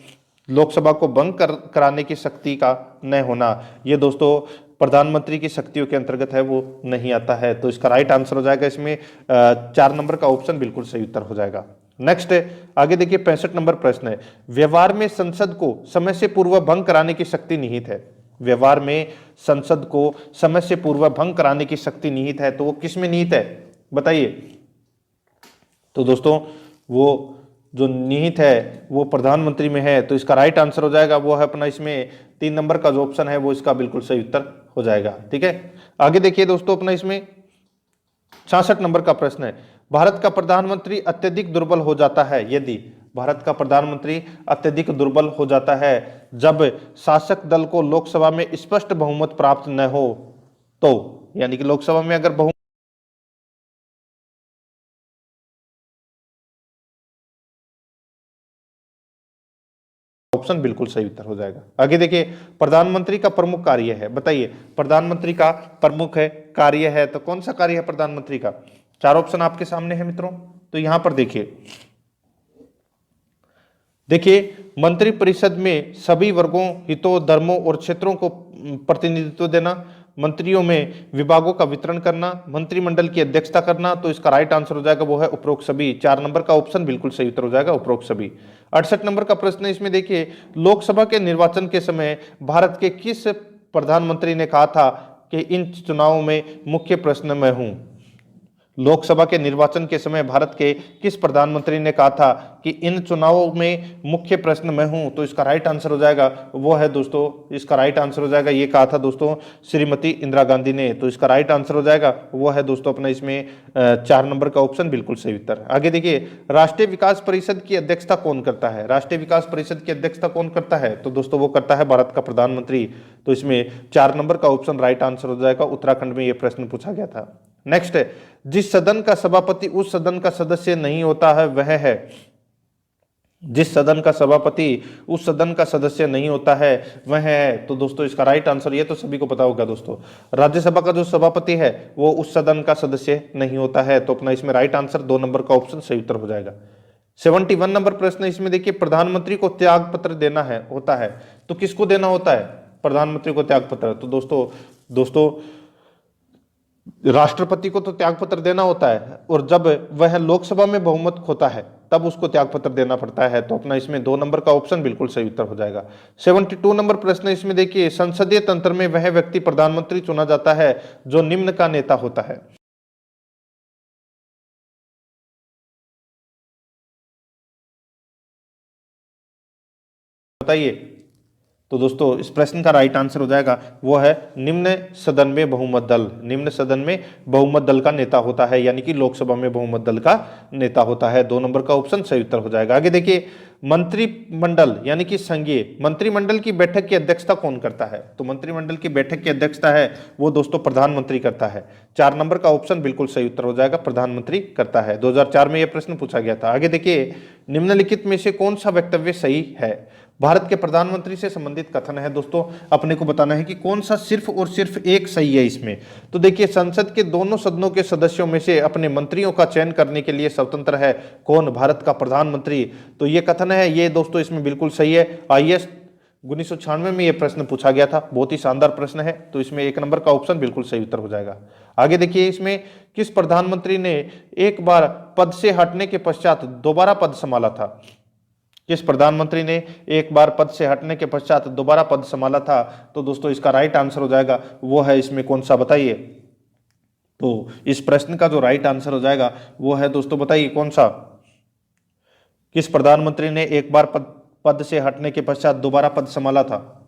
लोकसभा को भंग कराने की शक्ति का न होना, ये दोस्तों प्रधानमंत्री की शक्तियों के अंतर्गत है, वो नहीं आता है। तो इसका राइट आंसर हो जाएगा इसमें 4 नंबर का ऑप्शन बिल्कुल सही उत्तर हो जाएगा। नेक्स्ट आगे देखिए 65 नंबर प्रश्न है, व्यवहार में संसद को समय से पूर्व भंग कराने की शक्ति निहित है। व्यवहार में संसद को समय से पूर्व भंग कराने की शक्ति निहित है, तो वो किस में निहित है बताइए। तो दोस्तों वो जो निहित है वो प्रधानमंत्री में है, तो इसका राइट आंसर हो जाएगा वो है अपना इसमें 3 नंबर का जो ऑप्शन है वो इसका बिल्कुल सही उत्तर हो जाएगा। ठीक है, आगे देखिए दोस्तों अपना इसमें 66 नंबर का प्रश्न है, भारत का प्रधानमंत्री अत्यधिक दुर्बल हो जाता है यदि। भारत का प्रधानमंत्री अत्यधिक दुर्बल हो जाता है जब शासक दल को लोकसभा में स्पष्ट बहुमत प्राप्त न हो तो, यानी कि लोकसभा में अगर बहुमत, ऑप्शन बिल्कुल सही उत्तर हो जाएगा। आगे देखिए प्रधानमंत्री का प्रमुख कार्य है, बताइए प्रधानमंत्री का प्रमुख है कार्य है तो कौन सा कार्य है प्रधानमंत्री का। 4 ऑप्शन आपके सामने है मित्रों। तो यहां पर देखिए मंत्रिपरिषद में सभी वर्गों, हितों, धर्मों और क्षेत्रों को प्रतिनिधित्व देना, मंत्रियों में विभागों का वितरण करना, मंत्रिमंडल की अध्यक्षता करना, तो इसका राइट आंसर हो जाएगा वो है उपरोक्त सभी। 4 नंबर का ऑप्शन बिल्कुल सही उत्तर हो जाएगा उपरोक्त सभी। 68 नंबर का प्रश्न है इसमें देखिए, लोकसभा के निर्वाचन के समय भारत के किस प्रधानमंत्री ने कहा था कि इन चुनावों में मुख्य प्रश्न मैं हूं। लोकसभा के निर्वाचन के समय भारत के किस प्रधानमंत्री ने कहा था कि इन चुनावों में मुख्य प्रश्न मैं हूं, तो इसका राइट आंसर हो जाएगा वो है दोस्तों, इसका राइट आंसर हो जाएगा, ये कहा था दोस्तों श्रीमती इंदिरा गांधी ने। तो इसका राइट आंसर हो जाएगा वो है दोस्तों अपना इसमें 4 नंबर का ऑप्शन बिल्कुल सही उत्तर। आगे देखिए राष्ट्रीय विकास परिषद की अध्यक्षता कौन करता है। राष्ट्रीय विकास परिषद की अध्यक्षता कौन करता है, तो दोस्तों वो करता है भारत का प्रधानमंत्री। तो इसमें 4 नंबर का ऑप्शन राइट आंसर हो जाएगा। उत्तराखंड में यह प्रश्न पूछा गया था। नेक्स्ट है, जिस सदन का सभापति उस सदन का सदस्य नहीं होता है वह है। जिस सदन का सभापति उस सदन का सदस्य नहीं होता है वह है, तो दोस्तों इसका राइट आंसर, ये तो सभी को पता होगा दोस्तों, राज्यसभा का जो सभापति है वो उस सदन का सदस्य नहीं होता है। तो अपना इसमें राइट आंसर 2 नंबर का ऑप्शन सही उत्तर हो जाएगा। 71 नंबर प्रश्न इसमें देखिए, प्रधानमंत्री को त्याग पत्र देना है होता है, तो किसको देना होता है प्रधानमंत्री को त्याग पत्र। तो दोस्तों राष्ट्रपति को तो त्याग पत्र देना होता है, और जब वह लोकसभा में बहुमत खोता है तब उसको त्याग पत्र देना पड़ता है। तो अपना इसमें 2 नंबर का ऑप्शन बिल्कुल सही उत्तर हो जाएगा। 72 नंबर प्रश्न इसमें देखिए, संसदीय तंत्र में वह व्यक्ति प्रधानमंत्री चुना जाता है जो निम्न का नेता होता है। बताइए। तो दोस्तों इस प्रश्न का राइट आंसर हो जाएगा वो है निम्न सदन में बहुमत दल। निम्न सदन में बहुमत दल का नेता होता है, यानी कि लोकसभा में बहुमत दल का नेता होता है। 2 नंबर का ऑप्शन सही उत्तर हो जाएगा। आगे देखिए मंत्रिमंडल यानी कि संघीय मंत्रिमंडल की बैठक की अध्यक्षता कौन करता है। तो मंत्रिमंडल की बैठक की अध्यक्षता है वो दोस्तों प्रधानमंत्री करता है। 4 नंबर का ऑप्शन बिल्कुल सही उत्तर हो जाएगा, प्रधानमंत्री करता है। 2004 में यह प्रश्न पूछा गया था। आगे देखिए निम्नलिखित में से कौन सा वक्तव्य सही है। भारत के प्रधानमंत्री से संबंधित कथन है दोस्तों, अपने को बताना है कि कौन सा सिर्फ और सिर्फ एक सही है इसमें। तो देखिए संसद के दोनों सदनों के सदस्यों में से अपने मंत्रियों का चयन करने के लिए स्वतंत्र है कौन, भारत का प्रधानमंत्री। तो ये कथन है ये दोस्तों इसमें बिल्कुल सही है। आईएएस 1996 में यह प्रश्न पूछा गया था, बहुत ही शानदार प्रश्न है। तो इसमें 1 नंबर का ऑप्शन बिल्कुल सही उत्तर हो जाएगा। आगे देखिए इसमें किस प्रधानमंत्री ने एक बार पद से हटने के पश्चात दोबारा पद संभाला था। किस प्रधानमंत्री ने एक बार पद से हटने के पश्चात दोबारा पद संभाला था। तो दोस्तों इसका राइट आंसर हो जाएगा वो है इसमें कौन सा बताइए। तो इस प्रश्न का जो राइट आंसर हो जाएगा वो है दोस्तों बताइए कौन सा, किस प्रधानमंत्री ने एक बार पद से हटने के पश्चात दोबारा पद संभाला था।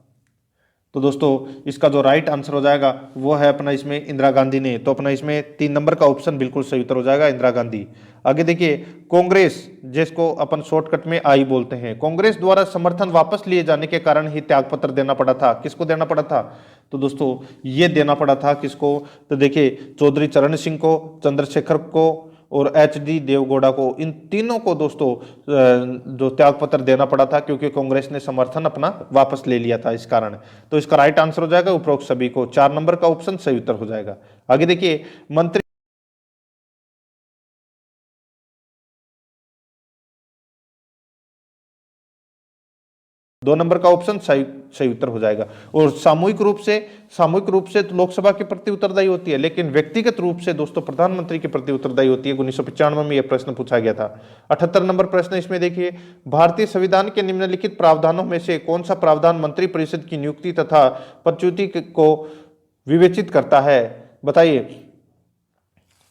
तो दोस्तों इसका जो राइट आंसर हो जाएगा वो है अपना इसमें इंदिरा गांधी ने। तो अपना इसमें 3 नंबर का ऑप्शन बिल्कुल सही उत्तर हो जाएगा, इंदिरा गांधी। आगे देखिए कांग्रेस, जिसको अपन शॉर्टकट में आई बोलते हैं, कांग्रेस द्वारा समर्थन वापस लिए जाने के कारण ही त्यागपत्र देना पड़ा था। किसको देना पड़ा था। तो दोस्तों ये देना पड़ा था किसको, तो देखिए चौधरी चरण सिंह को, चंद्रशेखर को और एच.डी. देवगौड़ा को, इन तीनों को दोस्तों जो त्यागपत्र देना पड़ा था क्योंकि कांग्रेस ने समर्थन अपना वापस ले लिया था इस कारण। तो इसका राइट आंसर हो जाएगा उपरोक्त सभी को। 4 नंबर का ऑप्शन सही उत्तर हो जाएगा। आगे देखिए मंत्री 2 नंबर का ऑप्शन सही उत्तर हो जाएगा। और सामूहिक रूप से तो लोकसभा के प्रति उत्तरदायी होती है, लेकिन व्यक्तिगत रूप से दोस्तों प्रधानमंत्री के प्रति उत्तरदायी होती है। 1995 में यह प्रश्न पूछा गया था। 78 नंबर प्रश्न इसमें देखिए, भारतीय संविधान के निम्नलिखित प्रावधानों में से कौन सा प्रावधान मंत्री परिषद की नियुक्ति तथा पदच्युति को विवेचित करता है, बताइए।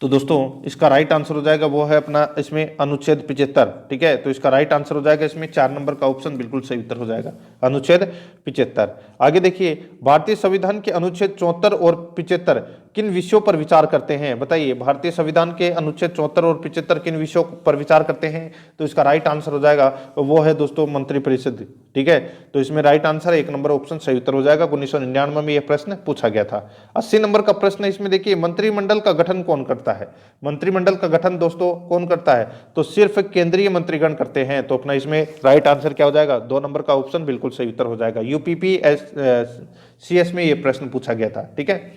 तो दोस्तों इसका राइट आंसर हो जाएगा वो है अपना इसमें अनुच्छेद 75। ठीक है, तो इसका राइट आंसर हो जाएगा इसमें 4 नंबर का ऑप्शन बिल्कुल सही उत्तर हो जाएगा, अनुच्छेद 75। आगे देखिए, भारतीय संविधान के अनुच्छेद 74 और 75 किन विषयों पर विचार करते हैं, बताइए। भारतीय संविधान के अनुच्छेद 74 और 75 किन विषयों पर विचार करते हैं, तो इसका राइट आंसर हो जाएगा वो है दोस्तों मंत्रिपरिषद। ठीक है, तो इसमें राइट आंसर 1 नंबर ऑप्शन सही उत्तर हो जाएगा। 1999 में यह प्रश्न पूछा गया था। 80 नंबर का प्रश्न इसमें देखिए, मंत्रिमंडल का गठन कौन करता है। मंत्रिमंडल का गठन दोस्तों कौन करता है, तो सिर्फ केंद्रीय मंत्रीगण करते हैं। तो अपना इसमें राइट आंसर क्या हो जाएगा, 2 नंबर का ऑप्शन बिल्कुल सही उत्तर हो जाएगा। यूपीपीएससी में यह प्रश्न पूछा गया था। ठीक है,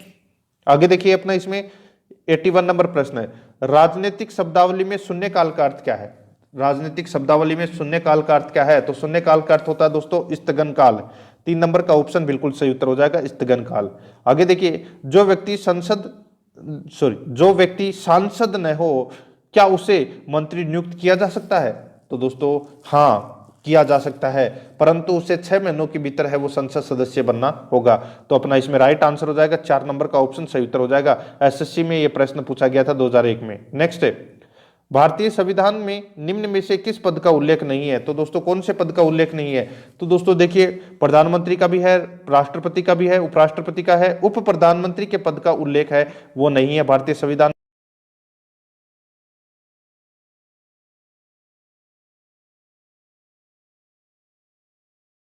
आगे देखिए अपना इसमें 81 नंबर प्रश्न है, राजनीतिक शब्दावली में शून्यकाल का अर्थ क्या है। राजनीतिक शब्दावली में शून्यकाल का अर्थ क्या है, तो शून्यकाल का अर्थ होता है दोस्तों स्थगन काल। 3 नंबर का ऑप्शन बिल्कुल सही उत्तर हो जाएगा, स्थगन काल। आगे देखिए, जो व्यक्ति सांसद न हो क्या उसे मंत्री नियुक्त किया जा सकता है, तो दोस्तों हाँ किया जा सकता है, परंतु उसे 6 महीनों के भीतर है वो संसद सदस्य बनना होगा। तो अपना इसमें राइट आंसर हो जाएगा 4 नंबर का ऑप्शन सही उत्तर हो जाएगा। एसएससी में यह प्रश्न पूछा गया था 2001 में। नेक्स्ट है, भारतीय संविधान में निम्न में से किस पद का उल्लेख नहीं है, तो दोस्तों कौन से पद का उल्लेख नहीं है, तो दोस्तों देखिए प्रधानमंत्री का भी है, राष्ट्रपति का भी है, उपराष्ट्रपति का है, उप प्रधानमंत्री के पद का उल्लेख है वो नहीं है भारतीय संविधान।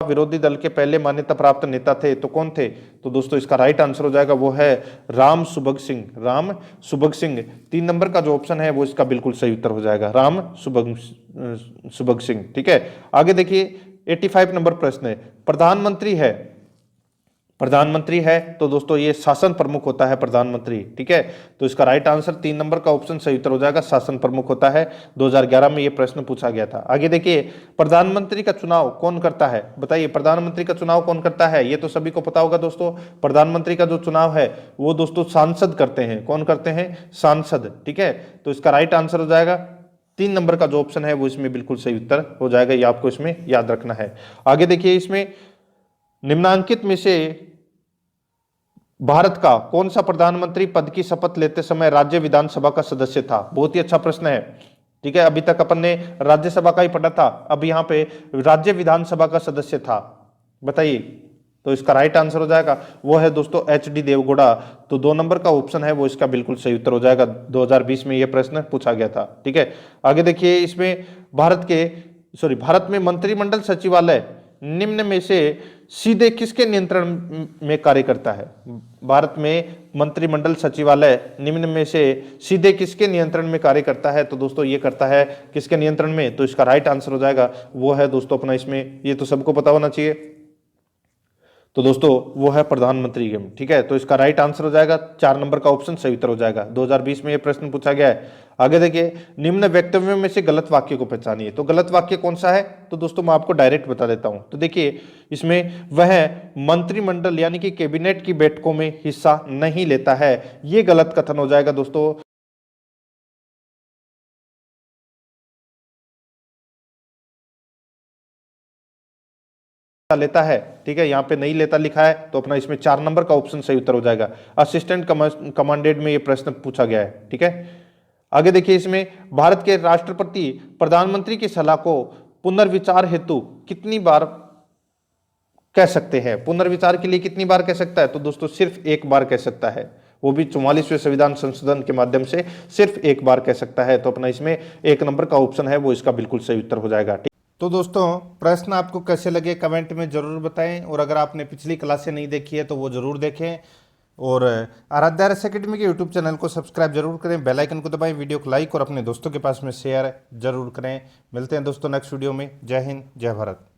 विरोधी दल के पहले मान्यता प्राप्त नेता थे तो कौन थे, तो दोस्तों इसका राइट आंसर हो जाएगा वो है राम सुभग सिंह। 3 नंबर का जो ऑप्शन है वो इसका बिल्कुल सही उत्तर हो जाएगा, राम सुभग सिंह। ठीक है, आगे देखिए 85 नंबर प्रश्न है, प्रधानमंत्री है तो दोस्तों ये शासन प्रमुख होता है प्रधानमंत्री। ठीक है, तो इसका राइट आंसर 3 नंबर का ऑप्शन सही उत्तर हो जाएगा, शासन प्रमुख होता है। 2011 में ये प्रश्न पूछा गया था। आगे देखिए, प्रधानमंत्री का चुनाव कौन करता है, बताइए प्रधानमंत्री का चुनाव कौन करता है, ये तो सभी को पता होगा दोस्तों। प्रधानमंत्री का जो चुनाव है वो दोस्तों सांसद करते हैं। कौन करते हैं, सांसद। ठीक है, तो इसका राइट आंसर हो जाएगा 3 नंबर का जो ऑप्शन है वो इसमें बिल्कुल सही उत्तर हो जाएगा, ये आपको इसमें याद रखना है। आगे देखिए, इसमें निम्नांकित में से भारत का कौन सा प्रधानमंत्री पद की शपथ लेते समय राज्य विधानसभा का सदस्य था, बहुत ही अच्छा प्रश्न है। ठीक है, अभी तक अपन ने राज्यसभा का ही पढ़ा था, अब यहाँ पे राज्य विधानसभा का सदस्य था, बताइए। तो इसका राइट आंसर हो जाएगा वो है दोस्तों HD देवगौड़ा। तो 2 नंबर का ऑप्शन है वो इसका बिल्कुल सही उत्तर हो जाएगा। 2020 में यह प्रश्न पूछा गया था। ठीक है, आगे देखिए, इसमें भारत में मंत्रिमंडल सचिवालय निम्न में से सीधे किसके नियंत्रण में कार्य करता है। भारत में मंत्रिमंडल सचिवालय निम्न में से सीधे किसके नियंत्रण में कार्य करता है, तो दोस्तों ये करता है किसके नियंत्रण में, तो इसका राइट आंसर हो जाएगा वो है दोस्तों अपना इसमें, ये तो सबको पता होना चाहिए, तो दोस्तों वो है प्रधानमंत्री के। ठीक है, तो इसका राइट आंसर हो जाएगा 4 नंबर का ऑप्शन सही उत्तर हो जाएगा। 2020 में ये प्रश्न पूछा गया है। आगे देखिए, निम्न वक्तव्यों में से गलत वाक्य को पहचानिए। तो गलत वाक्य कौन सा है, तो दोस्तों मैं आपको डायरेक्ट बता देता हूं। तो देखिए, इसमें वह मंत्रिमंडल यानी कि कैबिनेट की बैठकों में हिस्सा नहीं लेता है, ये गलत कथन हो जाएगा दोस्तों। लेता है, ठीक है, यहाँ पे नहीं लेता लिखा है, तो अपना इसमें 4 नंबर का ऑप्शन सही उत्तर हो जाएगा। असिस्टेंट कमांडेड में ये प्रश्न पूछा गया है। ठीक है, आगे देखिए, इसमें भारत के राष्ट्रपति प्रधानमंत्री की सलाह को पुनर्विचार हेतु कितनी बार कह सकते हैं, पुनर्विचार के लिए कितनी बार कह सकता है, तो दोस्तों सिर्फ 1 बार कह सकता है, वो भी 44वें संविधान संशोधन के माध्यम से सिर्फ 1 बार कह सकता है। तो अपना इसमें 1 नंबर का ऑप्शन है वो इसका बिल्कुल सही उत्तर हो जाएगा। तो दोस्तों प्रश्न आपको कैसे लगे कमेंट में जरूर बताएं, और अगर आपने पिछली क्लासें नहीं देखी है तो वो जरूर देखें, और आराध्या RS अकेडमी के यूट्यूब चैनल को सब्सक्राइब जरूर करें, बेल आइकन को दबाएं, वीडियो को लाइक और अपने दोस्तों के पास में शेयर जरूर करें। मिलते हैं दोस्तों नेक्स्ट वीडियो में। जय हिंद, जय भारत।